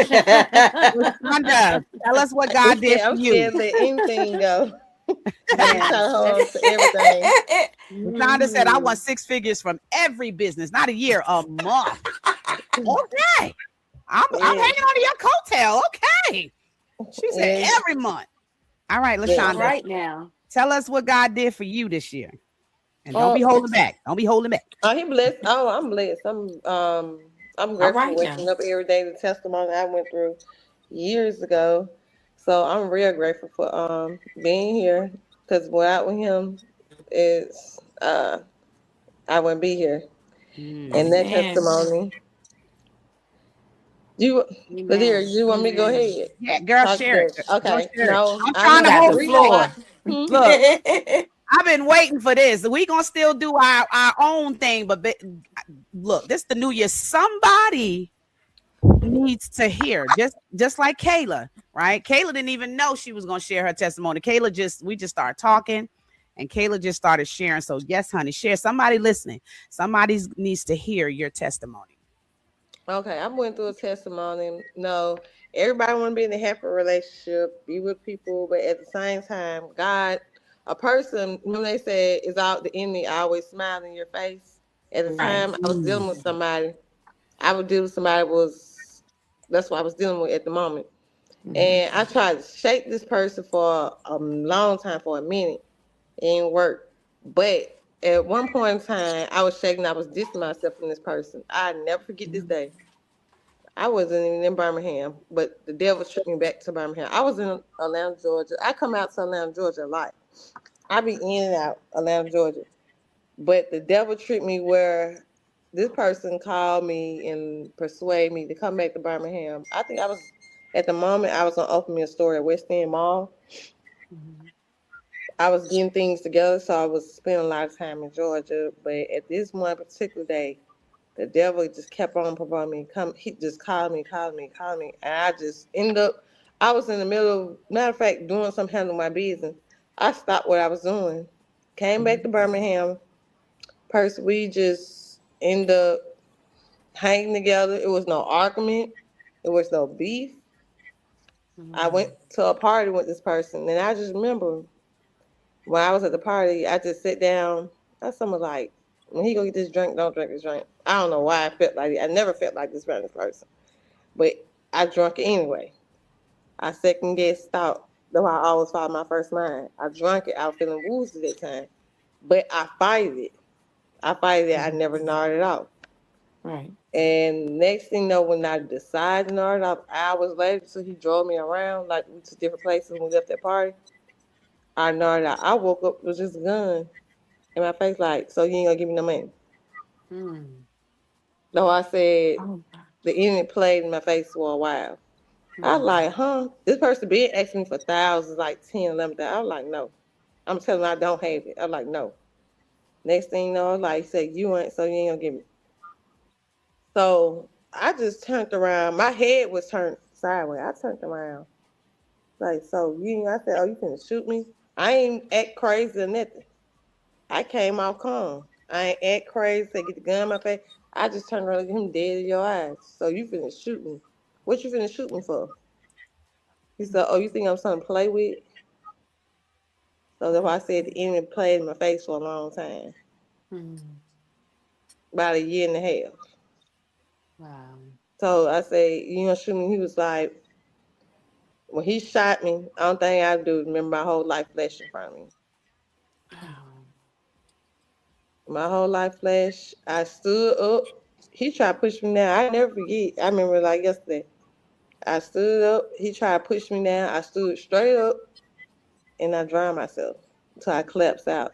Lashaundra, tell us what God did for I'm you. scared to let anything go. I'm Man, trying to hold on to everything. Lashaundra said, I want 6 figures from every business, not a year, a month. Okay. I'm hanging on to your coattail. Okay. She said Yeah. every month. All right, Yeah. Lashaundra, Right now. tell us what God did for you this year. And don't be holding back. Don't be holding back. Oh, he blessed. Oh, I'm blessed. I'm All grateful right waking now. up every day. The testimony I went through years ago. So I'm real grateful for being here. Because without him, it's I wouldn't be here. And that Amen. testimony. Nadira, Amen. you want me to go ahead? Yeah, girl, Talk share it. to Go Okay. share it. No, I'm I trying You to know. got hold the The it reason back. floor. why. Look, I've been waiting for this. We gonna still do our own thing, but look, this the new year. Somebody needs to hear, just like Keila, right? Keila didn't even know she was gonna share her testimony. We just started talking, and Keila just started sharing. So yes, honey, share. Somebody listening, somebody needs to hear your testimony. Okay, I'm going through a testimony. No, everybody want to be in a happy relationship, be with people, but at the same time, God, a person, when they say is out the enemy, always smile in your face. At the Right. time, I was dealing with somebody. I would deal with somebody that's what I was dealing with at the moment. Mhm. And I tried to shake this person for a long time, for a minute. It didn't work. But at one point in time, I was shaking. I was dissing myself from this person. I never forget this day. I wasn't even in Birmingham, but the devil took me back to Birmingham. I was in Atlanta, Georgia. I come out to Atlanta, Georgia a lot. I be in and out Atlanta, Georgia. But the devil tricked me where this person called me and persuaded me to come back to Birmingham. I think at the moment, I was going to open me a store at West End Mall. I was getting things together, so I was spending a lot of time in Georgia. But at this one particular day, the devil just kept on provoking me. He just called me, and I just ended up. I was in the middle of, matter of fact, doing some handling my business. I stopped what I was doing, came back to Birmingham. We just ended up hanging together. It was no argument. It was no beef. I went to a party with this person, and I just remember when I was at the party, I just sit down. I someone like, when he go get this drink, don't drink this drink. I don't know why I felt like it. I never felt like this around this person, but I drank it anyway. I second guessed thought. Though I always follow my first mind. I drank it. I was feeling woozy that time, but I fighted it. I never gnawed it off. Right. And next thing you know, when I decided to gnaw it off, hours later, so he drove me around like to different places when we left that party. I gnawed it out. I woke up with just a gun in my face, like, so you ain't gonna give me no money. Mm. No, I said Oh, the enemy played in my face for a while. I was like, huh? This person been asking me for thousands, like 10, 11,000. I was like, no. I'm telling them I don't have it. I'm like, no. Next thing you know, like, say, you ain't gonna give me. So I just turned around. My head was turned sideways. I turned around. Like, so I said, oh, you finna shoot me? I ain't act crazy or nothing. I came off calm. I ain't act crazy, say get the gun in my face. I just turned around and looked him dead in your eyes. So you finna shoot me. What you finna shoot me for? He said, oh, you think I'm something to play with? So that's why I said the enemy played in my face for a long time. About a year and a half. Wow. So I said, you gonna shoot me? He was like, when he shot me, the only thing I do is remember my whole life flash in front of me. My whole life flash. I stood up. He tried to push me down. I never forget. I remember like yesterday. I stood up. He tried to push me down. I stood straight up, and I drowned myself until I collapsed out.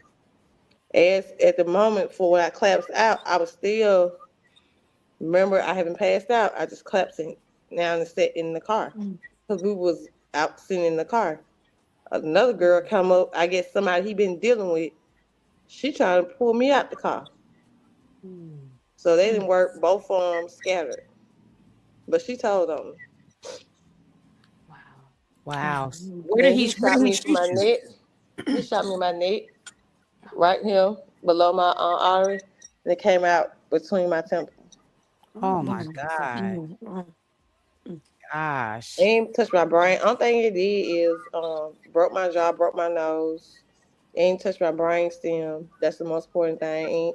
As at the moment for when I collapsed out, I was still. Remember, I haven't passed out. I just collapsed now and sat in the car because we was out sitting in the car. Another girl come up. I guess somebody he been dealing with. She tried to pull me out the car. So they didn't work. Both of them scattered. But she told on me. Wow. Where did he shot me shoot in my you? neck? He shot me in my neck, right here below my artery, and it came out between my temples. Oh my God. Gosh. It ain't touched my brain. Only thing it did is broke my jaw, broke my nose. It ain't touched my brain stem. That's the most important thing.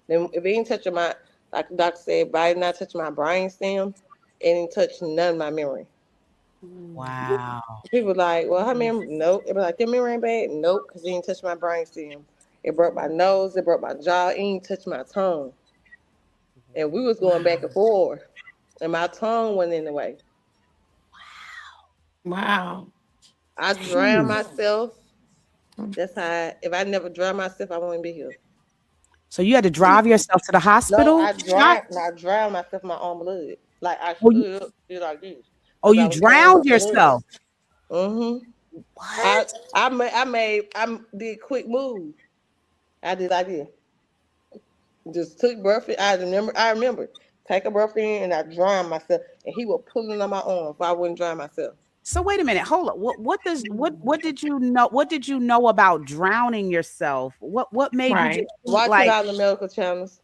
If it ain't touching my, like the doctor said, by not touching my brain stem, it ain't touching none of my memory. Wow. People like, well, her memory, nope. It be like, your memory ain't bad? Nope, because it ain't touched my brain stem. It broke my nose, it broke my jaw, it ain't touched my tongue. And we was going back and forth, and my tongue went in the way. Wow. I drowned myself. That's how, if I never drowned myself, I wouldn't be here. So you had to drive yourself to the hospital? No, I drowned myself in my own blood. Like I stood up, did like this. Oh, you drowned yourself? Mm-hmm. What? I did quick move. I did like this. Just took breath in. I remember. Take a breath in and I drowned myself. And he was pulling on my arm so I wouldn't drown myself. So wait a minute, hold up. What did you know? What did you know about drowning yourself? What made you just watching all the medical channels?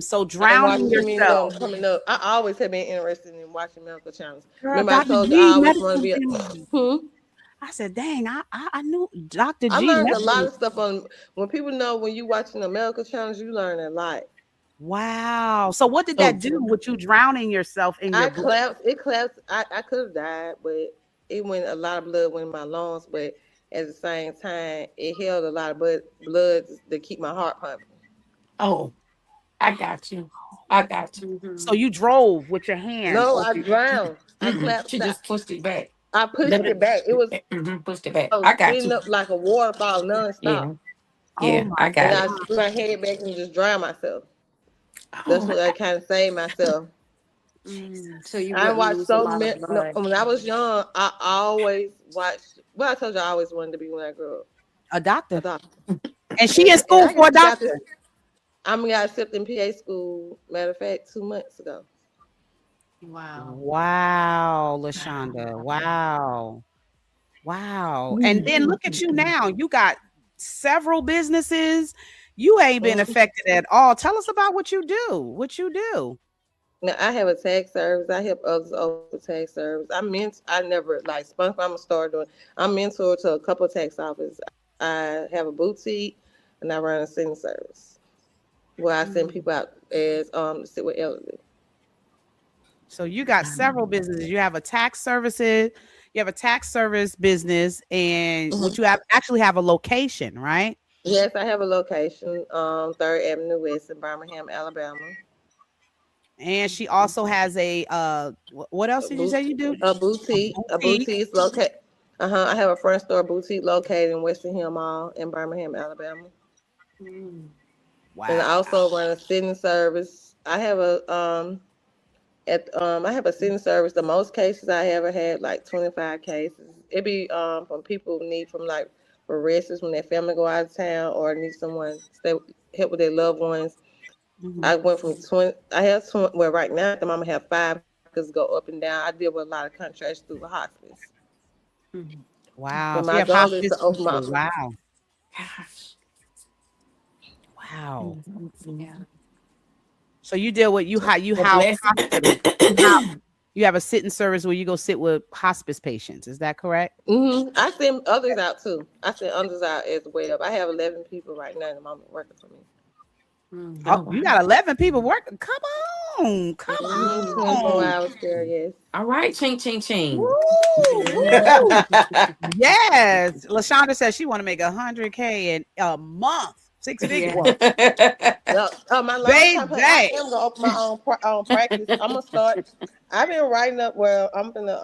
So drowning yourself. Coming up. I always have been interested in watching medical channels. Girl, Remember, Dr. I told you G, I always want to be I said, dang, I knew Dr. G. I learned a lot of stuff on when people know when you watching the medical channels, you learn a lot. Wow. So what did that do with you drowning yourself in your blood? It collapsed. I could have died, but it went a lot of blood went in my lungs, but at the same time, it held a lot of blood to keep my heart pumping. Oh, I got you. So you drove with your hands? No, I drowned. I collapsed. She just pushed it back. I pushed it back. It was pushed it back. I got you. Up like a waterfall nonstop. Yeah, I got it. I threw my head back and just drowned myself. That's what I kind of saved myself. So you I watched so many. No, when I was young, I always watched. Well, I told you I always wanted to be when I grew up. A doctor. And she in school for a doctor. I'm got accepted in PA school. Matter of fact, 2 months ago. Wow, Lashaundra. Wow. And then look at you now. You got several businesses. You ain't been affected at all. Tell us about what you do. Now I have a tax service. I help others over tax service. I never like spun. I'm a star doing. I'm mentor to a couple of tax offices. I have a boutique and I run a sending service where I send people out as to sit with elderly. So you got several businesses. You have a tax services. You have a tax service business, and what you actually have a location, right? Yes, I have a location, 3rd Avenue West in Birmingham, Alabama. And she also has a what else did you say you do? A boutique. A boutique is located. I have a front store boutique located in Western Hill Mall in Birmingham, Alabama. Wow. And I also run a sending service. I have a I have a sitting service. The most cases I ever had, like 25 cases. It be from people who need from like for rescues when their family go out of town or need someone stay help with their loved ones. I went from 20. I have 20. Well, right now at the moment I have 5 because go up and down. I deal with a lot of contracts through the hospice. Wow. But So you my have goal is hospice to open my. people. Wow. Gosh. Wow. Yeah. So you deal with you A house blessing. hospitals. You have a sitting service where you go sit with hospice patients. Is that correct? I send others out too. I send others out as well. I have 11 people right now at the moment working for me. Oh, you got 11 people working. Come on. 24 hours there, yes. All right, ching, ching, ching. Woo, woo. Yes. Lashaundra says she want to make 100K in a month. 6 figures. Yeah. My long-term plan, I am gonna open my own practice. I'm gonna start. I've been writing up. Well, I'm gonna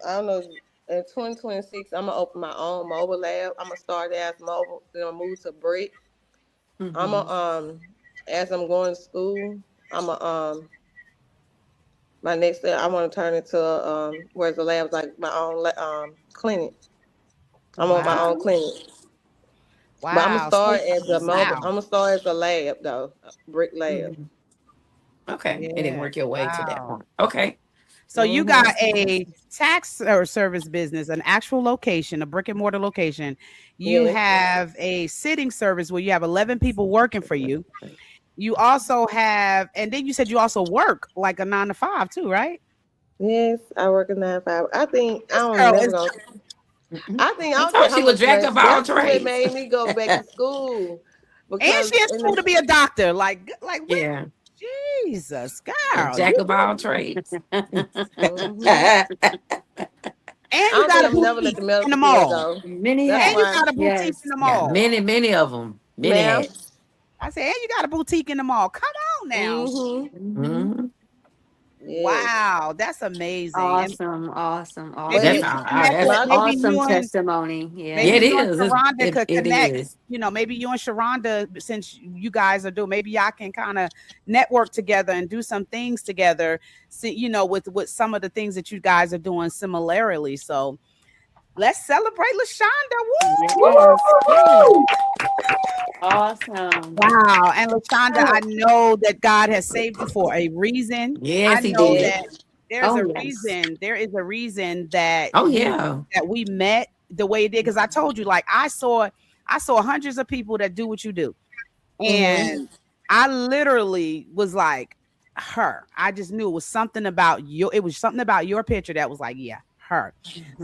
I don't know. In 2026, I'm gonna open my own mobile lab. I'm gonna start as mobile, then I'm move to brick. I'm gonna as I'm going to school, I'm gonna my next step, I want to turn it to where's the lab's like my own clinic. I want my own clinic. Wow. But I'm gonna start as a mobile. Wow. I'm gonna start as a lab though, a brick lab. Okay, and then work your way to that point. Okay. So you got a tax or service business, an actual location, a brick and mortar location. You have a sitting service where you have 11 people working for you. You also have, and then you said you also work like a 9 to 5 too, right? Yes, I work a 9 to 5. I think I don't never go. I think I don't care she how was much jack of all that's what trades. made me go back to school. And she has school to be a doctor. Like yeah. Jesus, girl. Jack of all trades. And you got a boutique in the mall. Many and you got a boutique in the mall. Yeah, many of them. Many hats. I said, and you got a boutique in the mall. Come on now. Wow, that's amazing. Awesome. Maybe That's awesome testimony. Yeah, it is. Sharonda could connect. Is. You know, maybe you and Sharonda, since you guys are doing, maybe y'all can kind of network together and do some things together. See, you know, with some of the things that you guys are doing similarly. So let's celebrate Lashaundra. Woo! Woo! Awesome. Wow. And Lashaundra, I know that God has saved you for a reason. Yes, I know he did. that there's a reason. There is a reason that that we met the way it did. Because I told you, like I saw hundreds of people that do what you do. And I literally was like, her. I just knew it was something about your picture that was like, yeah, her.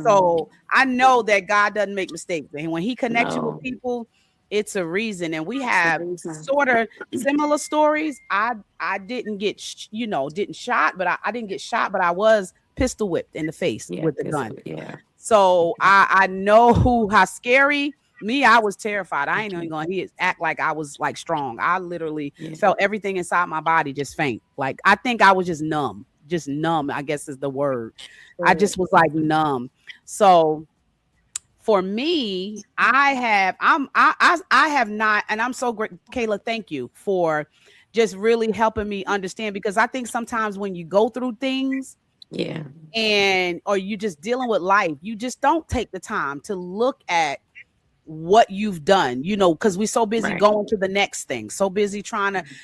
So I know that God doesn't make mistakes. And when he connects you with people, it's a reason. And we have sort of similar stories. I didn't get shot, but I didn't get shot, but I was pistol whipped in the face with the gun. So I know how scary. I was terrified. I ain't even going to act like I was like strong. I literally felt everything inside my body just faint. Like I think I was just numb, I guess is the word. I just was like numb. So for me, I have not, and I'm so great, Keila. Thank you for just really helping me understand, because I think sometimes when you go through things, or you just dealing with life, you just don't take the time to look at what you've done, because we're so busy going to the next thing, so busy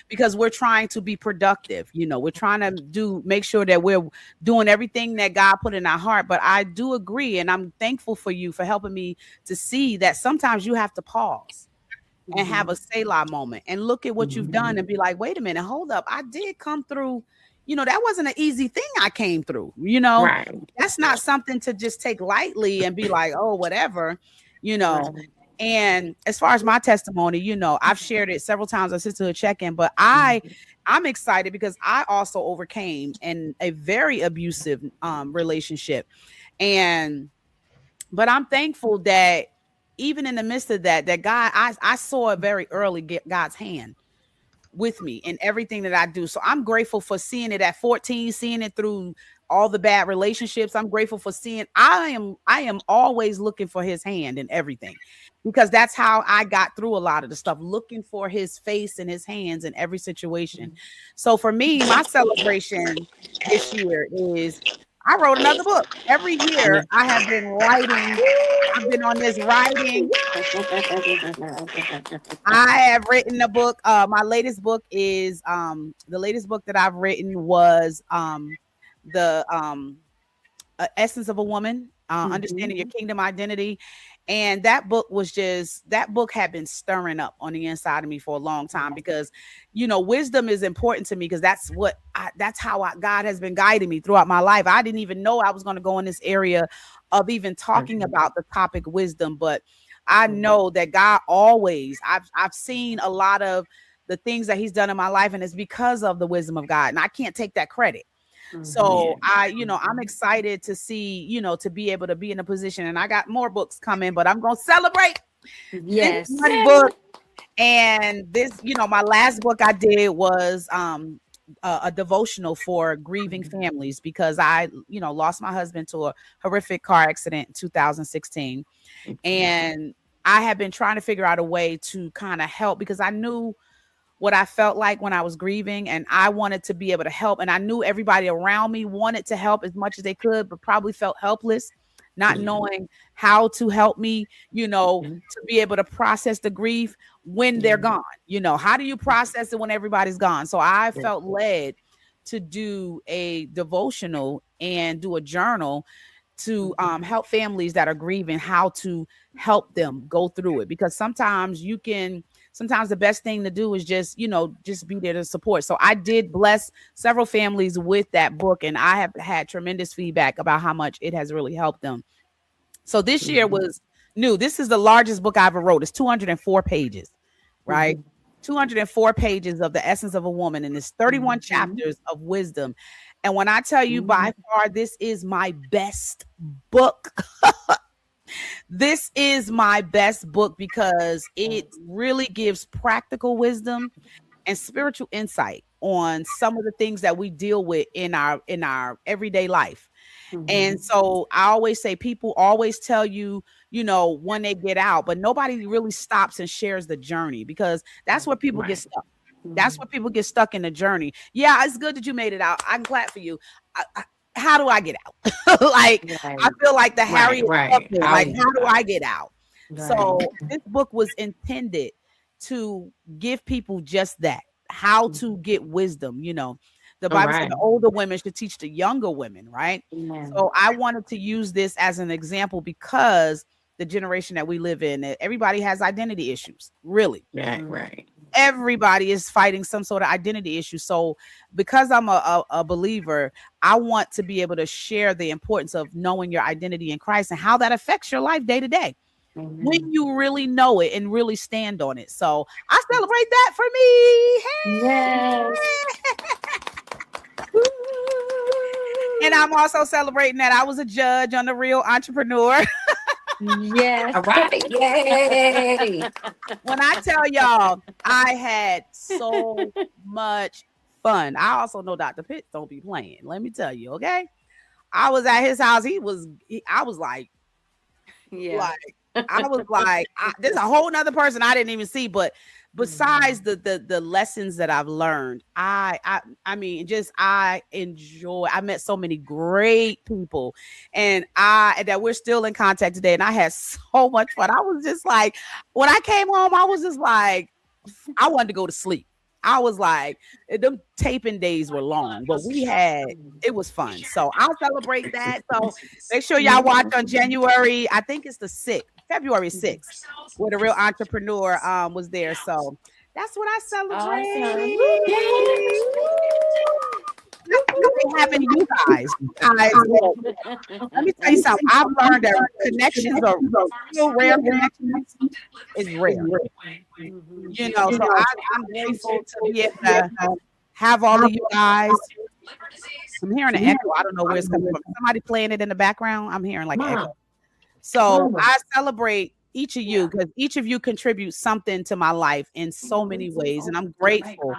because we're trying to be productive. We're trying to make sure that we're doing everything that God put in our heart. But I do agree, and I'm thankful for you for helping me to see that sometimes you have to pause and have a Selah moment and look at what you've done and be like, wait a minute, hold up. I did come through. That wasn't an easy thing I came through. That's not something to just take lightly and be like, oh, whatever. And as far as my testimony, I've shared it several times on Sisterhood Check-In, but I'm excited because I also overcame in a very abusive relationship. But I'm thankful that even in the midst of that God, I saw it very early, God's hand with me in everything that I do. So I'm grateful for seeing it at 14, seeing it through all the bad relationships. I'm grateful for seeing. I am always looking for his hand in everything, because that's how I got through a lot of the stuff, looking for his face and his hands in every situation. So for me, my celebration this year is I wrote another book. Every year I have been writing. I've been on this writing. I have written a book. My latest book is the latest book that I've written was the Essence of a Woman, Understanding Your Kingdom Identity. And that book had been stirring up on the inside of me for a long time, because, wisdom is important to me, because that's how God has been guiding me throughout my life. I didn't even know I was going to go in this area of even talking about the topic wisdom, but I know that God always, I've seen a lot of the things that he's done in my life, and it's because of the wisdom of God, and I can't take that credit. So I'm excited to see, to be able to be in a position, and I got more books coming, but I'm going to celebrate this one book. And this, my last book I did was a devotional for grieving families, because I, lost my husband to a horrific car accident in 2016. And I have been trying to figure out a way to kind of help, because I knew what I felt like when I was grieving, and I wanted to be able to help. And I knew everybody around me wanted to help as much as they could, but probably felt helpless, not knowing how to help me, to be able to process the grief when they're gone. How do you process it when everybody's gone? So I felt led to do a devotional and do a journal to help families that are grieving, how to help them go through it. Because sometimes the best thing to do is just be there to support. So I did bless several families with that book, and I have had tremendous feedback about how much it has really helped them. So this year was new. This is the largest book I ever wrote. It's 204 pages, right? 204 pages of the essence of a woman, and it's 31 chapters of wisdom. And when I tell you, by far, this is my best book. This is my best book, because it really gives practical wisdom and spiritual insight on some of the things that we deal with in our everyday life. And so I always say, people always tell you, when they get out, but nobody really stops and shares the journey, because that's where people get stuck. That's where people get stuck in the journey. Yeah, it's good that you made it out. I'm glad for you. How do I get out? I feel like the Harriet Tubman, like, how do I get out? So this book was intended to give people just that, how to get wisdom. The Bible said the older women should teach the younger women, right? So I wanted to use this as an example, because the generation that we live in, everybody has identity issues, really. Right. Everybody is fighting some sort of identity issue. So because I'm a believer, I want to be able to share the importance of knowing your identity in Christ and how that affects your life day to day, when you really know it and really stand on it. So I celebrate that for me. Hey! Yes. And I'm also celebrating that I was a judge on The Real Entrepreneur. Yes. All right. Yay. When I tell y'all, I had so much fun. I also know Dr. Pitts don't be playing. Let me tell you, okay? I was at his house. I was like, there's a whole nother person I didn't even see. But besides the lessons that I've learned, I met so many great people, and that we're still in contact today. And I had so much fun. I was just like, when I came home, I was just like, I wanted to go to sleep. I was like, them taping days were long, but it was fun. So I'll celebrate that. So make sure y'all watch on January, I think it's February 6th, where The Real Entrepreneur was there. So that's what I celebrate. Having you guys. Let me tell you something. I've learned that connections are real rare. Connections is rare. So I'm grateful to be able to have all of you guys. I'm hearing an echo. I don't know where it's coming from. Somebody playing it in the background. I'm hearing like an echo. So I celebrate each of you, because each of you contribute something to my life in so many ways. And I'm grateful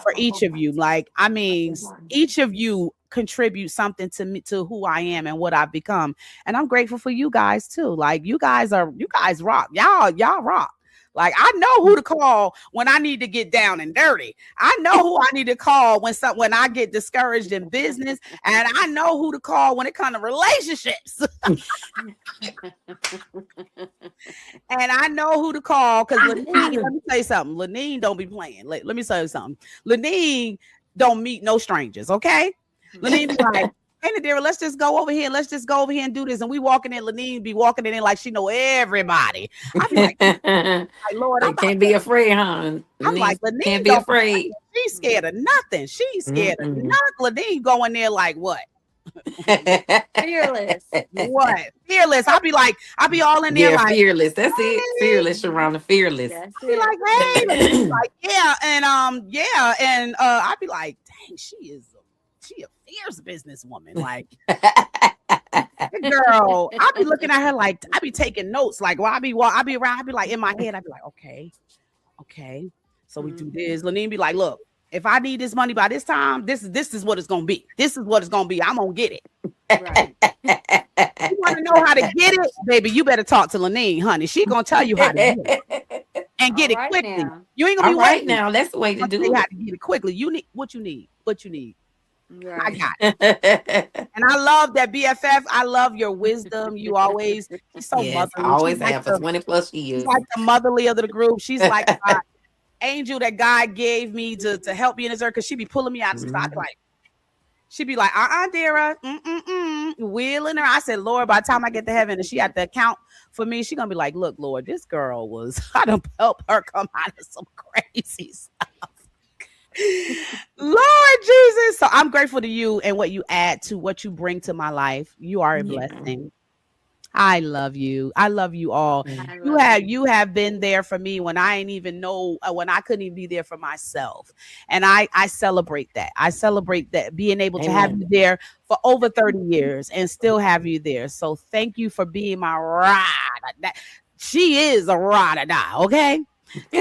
for each of you. Like, I mean, each of you contribute something to me, to who I am and what I've become. And I'm grateful for you guys too. Like, you guys rock. Y'all rock. Like, I know who to call when I need to get down and dirty. I know who I need to call when I get discouraged in business, and I know who to call when it comes to relationships. And I know who to call because Lenine, let me tell you something. Lenine don't be playing. Let me tell you something. Lenine don't meet no strangers, okay? Lenine be like, hey, Nadira, let's just go over here. Let's just go over here and do this. And we walking in, Lenine be walking in like she know everybody. I be like, Lord, I can't be afraid, huh? I'm like, Lenine can't be afraid. She's scared of nothing. She's scared of nothing. Lenine going there like what? Fearless. What? Fearless. I'll be all in there like fearless. That's it. Fearless, Sharonda. Fearless. I'll be like, hey, like, yeah, and I'd be like, dang, she a fierce businesswoman. Like, girl, I'll be looking at her like I be taking notes. Like, while I be around, I'd be like in my head, I'd be like, okay. So we do this. Lenine be like, look, if I need this money by this time, this is what it's gonna be. This is what it's gonna be. I'm gonna get it. Right. You want to know how to get it, baby? You better talk to Lenine, honey. She gonna tell you how to get it and get it quickly. Now. You ain't gonna be waiting. Now. That's the way to do it. You have to get it quickly. You need what you need. Right. I got it. And I love that BFF. I love your wisdom. You always, she's so motherly. Always have for 20 plus years. She's like the motherly of the group. She's like my angel that God gave me to help me in this earth, because she be pulling me out of stuff. Like, she'd be like, Dara, wheeling her. I said, Lord, by the time I get to heaven and she had to account for me, she's gonna be like, look, Lord, this girl I don't help her come out of some crazy stuff. Lord Jesus. So I'm grateful to you and what you add to what you bring to my life. You are a blessing. I love you. I love you all. You have been there for me when I ain't even know, when I couldn't even be there for myself. And I celebrate that. I celebrate that, being able to have you there for over 30 years and still have you there. So thank you for being my ride. She is a ride or die. Okay. So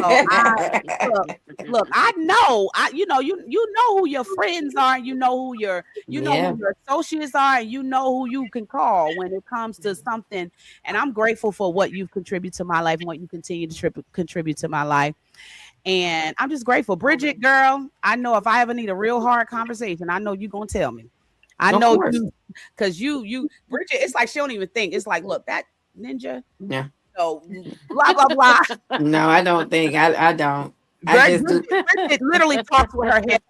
look, I know, you know who your friends are, you know who your associates are, and you know who you can call when it comes to something. And I'm grateful for what you've contributed to my life and what you continue to contribute to my life. And I'm just grateful. Bridget, girl, I know if I ever need a real hard conversation, I know you're gonna tell me. I know you, because you Bridget, it's like she don't even think. It's like, look, that ninja. Yeah. So blah blah blah. No, I don't think. I don't. Bridget literally talks with her head.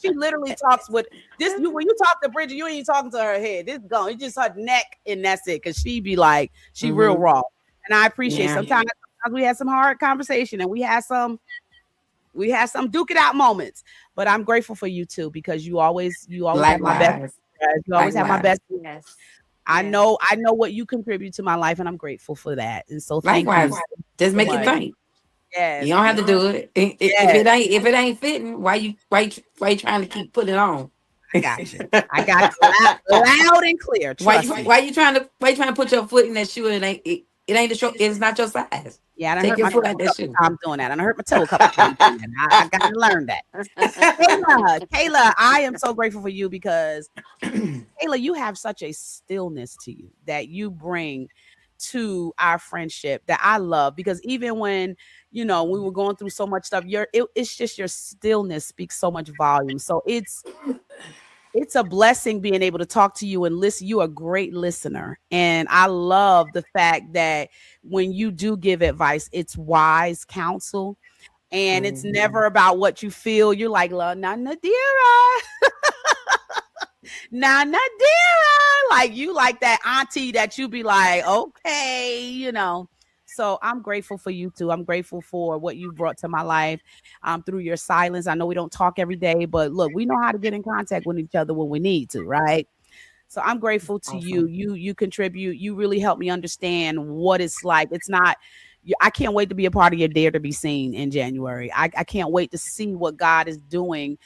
She literally talks with this. When you talk to Bridget, you ain't talking to her head. This gone. It's just her neck, and that's it. Because she be like, she real raw, and I appreciate. Sometimes we had some hard conversation, and we had some duke it out moments. But I'm grateful for you too, because you always have my best. You always have my best. Yes. I know what you contribute to my life, and I'm grateful for that. And so thank you. Just make it think. Yes. You don't have to do it. If it ain't fitting, why you trying to keep putting it on? I got you. Loud and clear. Why you trying to put your foot in that shoe and it's not your size? Yeah, I hurt my toe. I'm doing that. I hurt my toe a couple times. I got to learn that. Keila, I am so grateful for you because Keila, you have such a stillness to you that you bring to our friendship that I love, because even when we were going through so much stuff, it's just your stillness speaks so much volume. So it's a blessing being able to talk to you and listen. You're a great listener. And I love the fact that when you do give advice, it's wise counsel. And it's never about what you feel. You're like, now Nadira. Now Nadira. Like, you like that auntie that you be like, okay, So I'm grateful for you too. I'm grateful for what you brought to my life through your silence. I know we don't talk every day, but look, we know how to get in contact with each other when we need to, right? So I'm grateful to you. You contribute. You really help me understand what it's like. It's not. I can't wait to be a part of your Dare to Be Seen in January. I can't wait to see what God is doing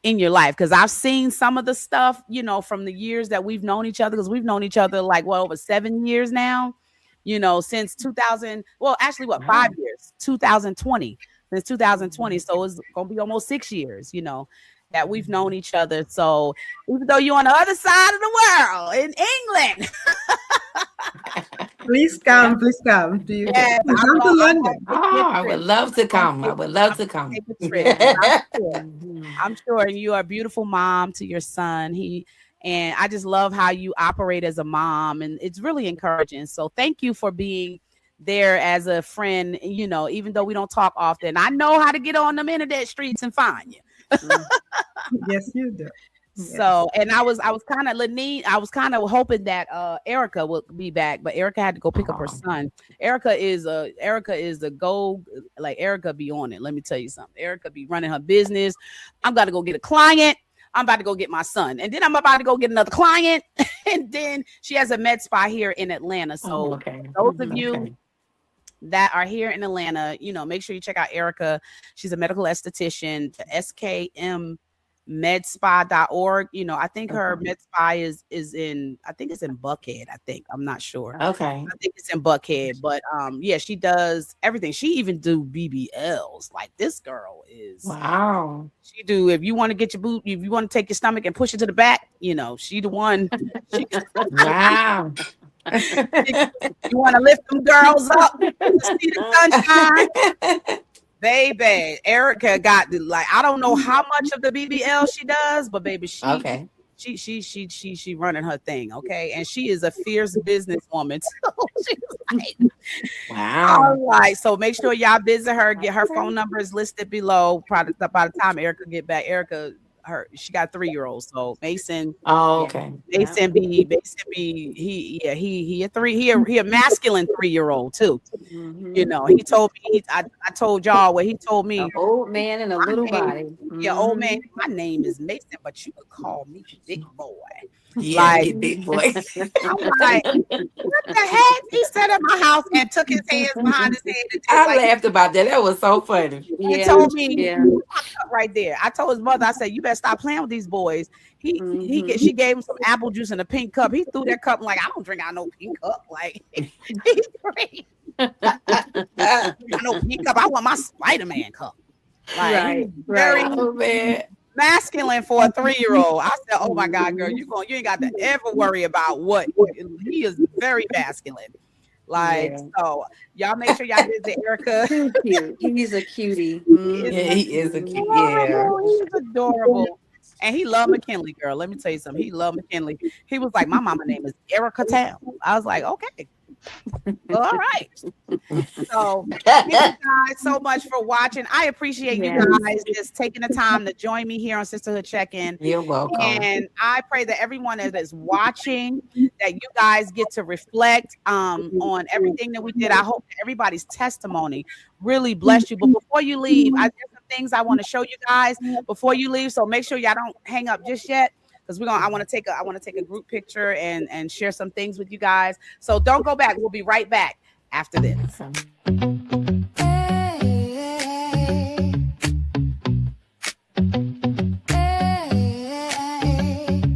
in your life, because I've seen some of the stuff, from the years that we've known each other, because we've known each other like over 7 years now. since 2000. Well, actually, 5 years? 2020. Since 2020. So it's gonna be almost 6 years. That we've known each other. So even though you're on the other side of the world in England. Please come to you. Yes, Come to London. I would love to come. I would love to come. Take a trip. I'm sure. And you are a beautiful mom to your son. And I just love how you operate as a mom, and it's really encouraging. So thank you for being there as a friend, even though we don't talk often. I know how to get on them internet streets and find you. Yes, you do. So, and I was kind of hoping that Erica would be back, but Erica had to go pick up her son. Erica is a go, like Erica be on it. Let me tell you something. Erica be running her business. I'm about to go get a client. I'm about to go get my son, and then I'm about to go get another client, and then she has a med spa here in Atlanta. So those of you that are here in Atlanta, make sure you check out Erica. She's a medical esthetician. skmmedspa.org. I think her med spa is in, I think it's in Buckhead. I'm not sure. Okay. I think it's in Buckhead, but yeah, she does everything. She even do BBLs. Like, this girl is wow. She do, if you want to get your boot, if you want to take your stomach and push it to the back, she the one. Wow. You want to lift them girls up to see the sunshine. Baby, Erica got I don't know how much of the BBL she does, but baby, she running her thing, okay? And she is a fierce businesswoman. Wow. All right, so make sure y'all visit her. Get her phone number is listed below. Probably by the time Erica get back, she got 3-year-olds. So Mason. Oh, okay. Mason B. He a masculine 3-year-old too. Mm-hmm. He told me. I told y'all what he told me. An old man in a little body. Yeah, old man. My name is Mason, but you could call me Big Boy. Yeah, big boy. I'm like, what the heck? He sat at my house and took his hands behind his head. And I laughed about that. That was so funny. He told me right there. I told his mother, I said, you better stop playing with these boys. She gave him some apple juice in a pink cup. He threw that cup like, I don't drink out no pink cup. Like, he's great. I no pink cup. I want my Spider-Man cup. Like, very masculine for a 3-year-old. I said, oh my God, girl, you ain't got to ever worry about what. He is very masculine. Like, so y'all make sure y'all visit Erica. Cute. He's a cutie. Yeah, he is a cutie. Yeah. He's adorable. And he loved McKinley, girl. Let me tell you something. He loved McKinley. He was like, my mama name is Erica Town. I was like, okay. Well, all right. So thank you guys so much for watching. I appreciate you guys just taking the time to join me here on Sisterhood Check-In. You're welcome. And I pray that everyone that is watching, that you guys get to reflect on everything that we did. I hope that everybody's testimony really blessed you. But before you leave, there's some things I want to show you guys before you leave. So make sure y'all don't hang up just yet, because I want to take a group picture and share some things with you guys. So don't go back. We'll be right back after this.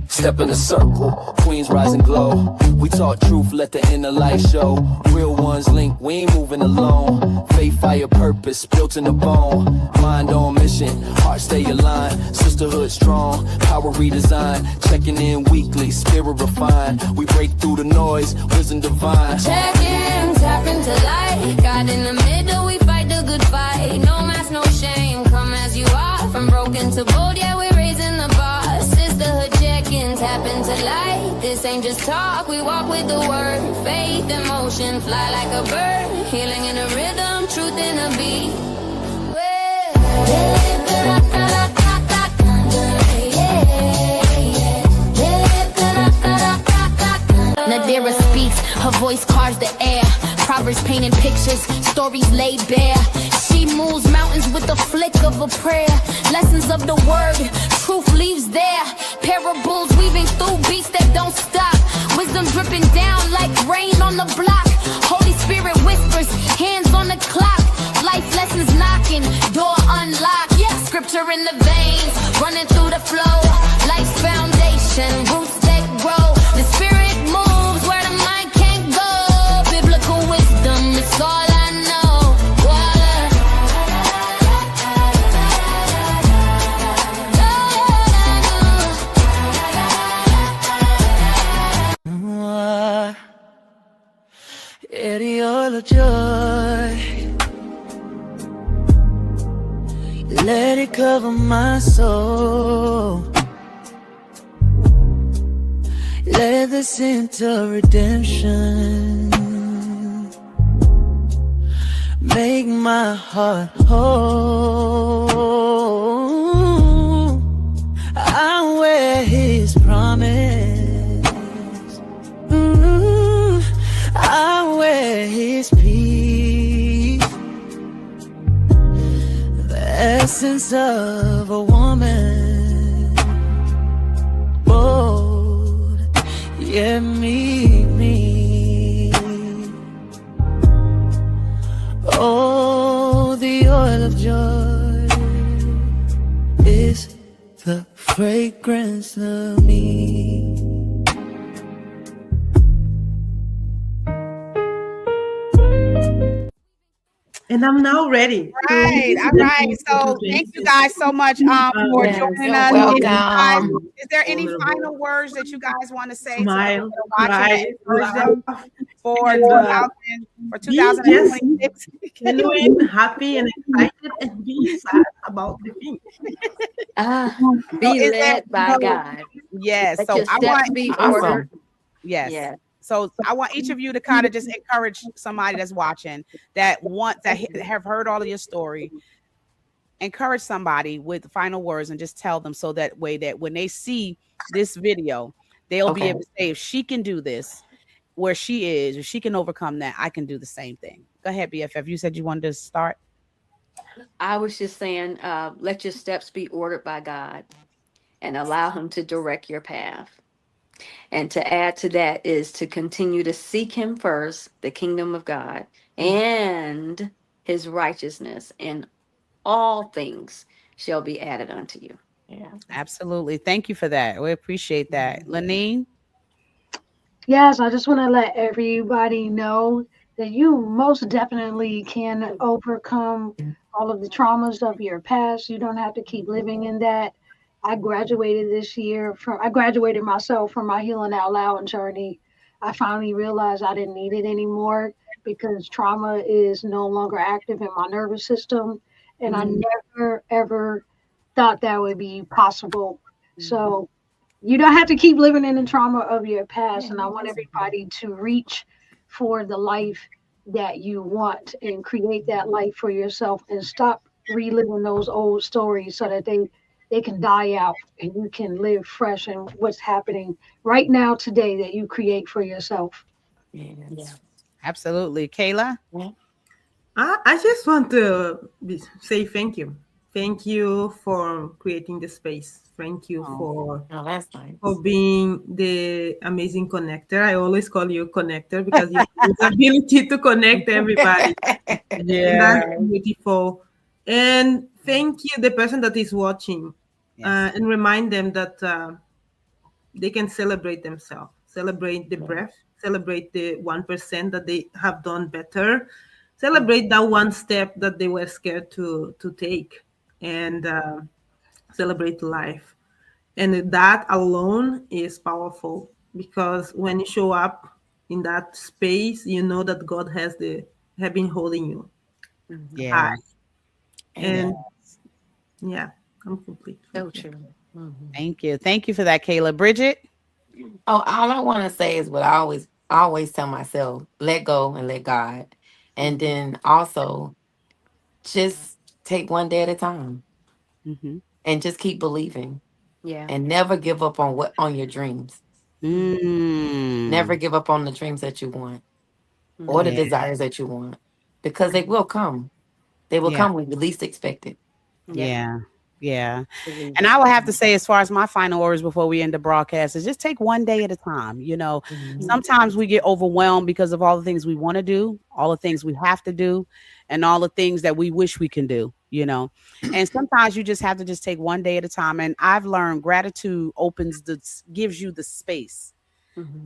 Step in the circle, queens rise and glow. We talk truth, let the inner light show. Real ones link, we ain't moving alone. Faith, fire, purpose, built in the bone. Mind on mission, heart stay aligned. Sisterhood strong, power redesign. Checking in weekly, spirit refined. We break through the noise, wisdom divine. Check in, tap into light. God in the middle, we fight the good fight. No mask, no shame, come as you are. From broken to bold, yeah, we're raising the bar. Sisterhood check-in, tap into light. This ain't just talk, we walk with the word. Faith in motion, fly like a bird. Healing in a rhythm, truth in a beat. Nadira speaks, her voice carves the air. Proverbs painting pictures, stories laid bare. She moves mountains with the flick of a prayer. Lessons of the word, truth leaves there. Parables weaving through beats that don't stop. Wisdom dripping down like rain on the block. Holy Spirit whispers, hands on the clock. Life lessons knocking, door unlocked. Scripture in the veins, running through the flow. Life's foundation, roots that grow. The Spirit moves where the mind can't go. Biblical Let it cover my soul. Let the center redemption make my heart whole. I wear his promise. I wear his peace. The essence of a woman, bold, yeah, me. Oh, the oil of joy is the fragrance of me. And I'm now ready. Right, all right. So thank you guys so much for Yes, joining you're us. welcome. Is there any final words that you guys want to say Smile, to those that are watching cry, and encourage them laugh, for and, 2000 for be just 2026? genuine, happy, and excited, and be sad about the thing. So Be is there led by God. yes? Let So your I want steps be Awesome. ordered. yes. Yeah. So I want each of you to kind of just encourage somebody that's watching that have heard all of your story. Encourage somebody with final words and just tell them so that way that when they see this video, they'll be Okay. able to say, if she can do this where she is, if she can overcome that, I can do the same thing. Go ahead, BFF. You said you wanted to start. I was just saying, let your steps be ordered by God and allow Him to direct your path. And to add to that is to continue to seek Him first, the kingdom of God, and His righteousness, and all things shall be added unto you. Yeah. Absolutely. Thank you for that. We appreciate that. Lanine? Yes, I just want to let everybody know that you most definitely can overcome all of the traumas of your past. You don't have to keep living in that. I graduated this year I graduated myself from my Healing Out Loud journey. I finally realized I didn't need it anymore because trauma is no longer active in my nervous system. And I never, ever thought that would be possible. So you don't have to keep living in the trauma of your past. And I want everybody to reach for the life that you want and create that life for yourself and stop reliving those old stories so that they can die out and you can live fresh in what's happening right now today that you create for yourself. Yes. Absolutely. Keila? I just want to say thank you. Thank you for creating the space. Thank you Oh, that's nice. for being the amazing connector. I always call you connector because you have the ability to connect everybody. And that's beautiful. And thank you, the person that is watching, and remind them that they can celebrate themselves, celebrate the breath, celebrate the 1% that they have done better, celebrate that one step that they were scared to take, and celebrate life. And that alone is powerful because when you show up in that space, you know that God have been holding you Yeah. high. And yeah, I'm complete. So true. Thank you. Thank you for that, Keila. Bridget? Oh, all I want to say is what I always tell myself: let go and let God, and then also just take one day at a time, and just keep believing, Yeah. and never give up on your dreams. Never give up on the dreams that you want or the Yeah. desires that you want, because they will come. They will Yeah. come when you least expect it. Yeah. Yeah. Believe And it. I would have to say, as far as my final words before we end the broadcast, is just take one day at a time. You know, sometimes we get overwhelmed because of all the things we want to do, all the things we have to do, and all the things that we wish we can do, you know. And sometimes you just have to just take one day at a time. And I've learned gratitude gives you the space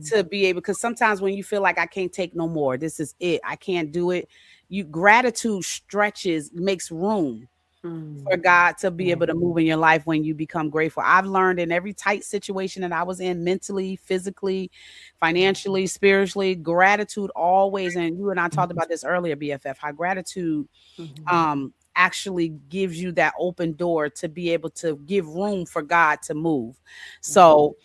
to be able, because sometimes when you feel like I can't take no more, this is it, I can't do it. Gratitude makes room for God to be able to move in your life when you become grateful. I've learned in every tight situation that I was in, mentally, physically, financially, spiritually, gratitude always, and you and I talked about this earlier, BFF, how gratitude actually gives you that open door to be able to give room for God to move. So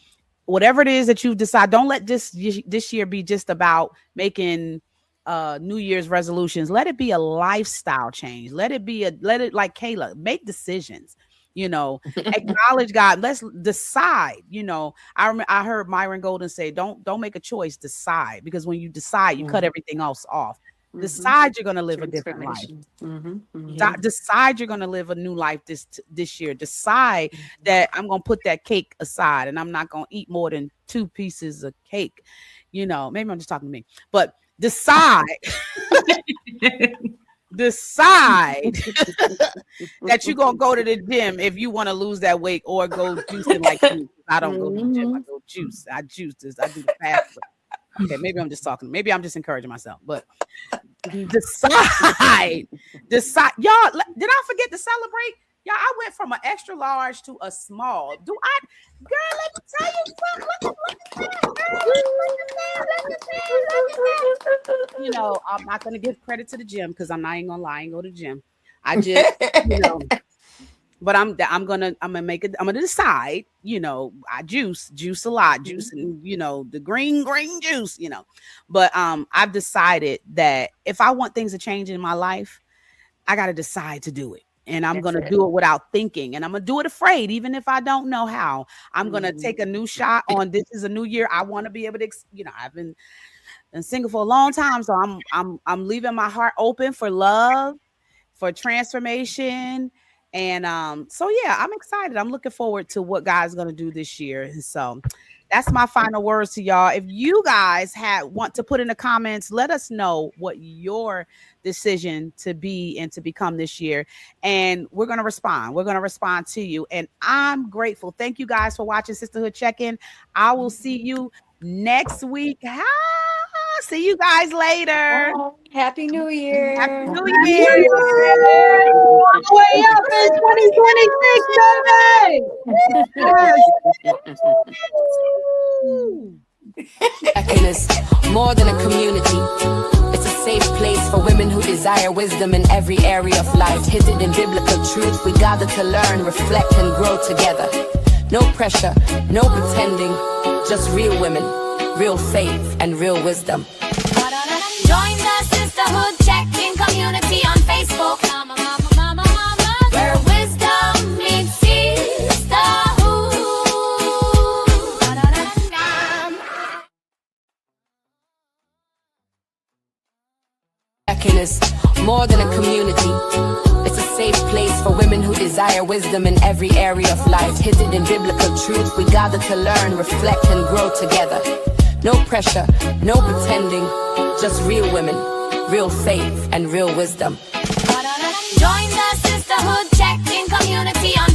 whatever it is that you decide, don't let this year be just about making New Year's resolutions. Let it be a lifestyle change. Let it like Keila, make decisions. Acknowledge God. Let's decide. I heard Myron Golden say, don't make a choice, decide, because when you decide, you cut everything else off. Decide you're going to live a different life. Decide you're going to live a new life this year. Decide that I'm going to put that cake aside and I'm not going to eat more than 2 pieces of cake. Maybe I'm just talking to me, but decide. Decide that you're going to go to the gym if you want to lose that weight, or go juicing like you. I don't go to the gym. I go juice. I juice this. I do the fast way. Okay, maybe I'm just talking. Maybe I'm just encouraging myself, but decide. Y'all, did I forget to celebrate? Y'all, I went from an extra large to a small. Girl, let me tell you something. Look at that. I'm not going to give credit to the gym because I'm not even going to lie and go to the gym. I just, but I'm gonna decide, I juice a lot, juice, and the green juice, but I've decided that if I want things to change in my life, I got to decide to do it. And I'm going to do it without thinking, and I'm going to do it afraid, even if I don't know how. I'm going to take a new shot on this is a new year. I want to be able to, I've been single for a long time, so I'm leaving my heart open for love, for transformation. And so yeah, I'm excited. I'm looking forward to what God's going to do this year. And so that's my final words to y'all. If you guys want to put in the comments, let us know what your decision to be and to become this year. And we're going to respond. We're going to respond to you. And I'm grateful. Thank you guys for watching Sisterhood Check-In. I will see you next week. See you guys later. Happy New Year. Happy New Year. All the way up in 2026, It's more than a community. It's a safe place for women who desire wisdom in every area of life. Hidden in biblical truth, we gather to learn, reflect, and grow together. No pressure, no pretending, just real women, real faith, and real wisdom. Join the Sisterhood Check-In community on Facebook, where wisdom meets sisterhood. Check-In is more than a community. It's a safe place for women who desire wisdom in every area of life. Hidden in biblical truth, we gather to learn, reflect, and grow together. No pressure, no pretending, just real women, real faith, and real wisdom. Join the Sisterhood Check-In community on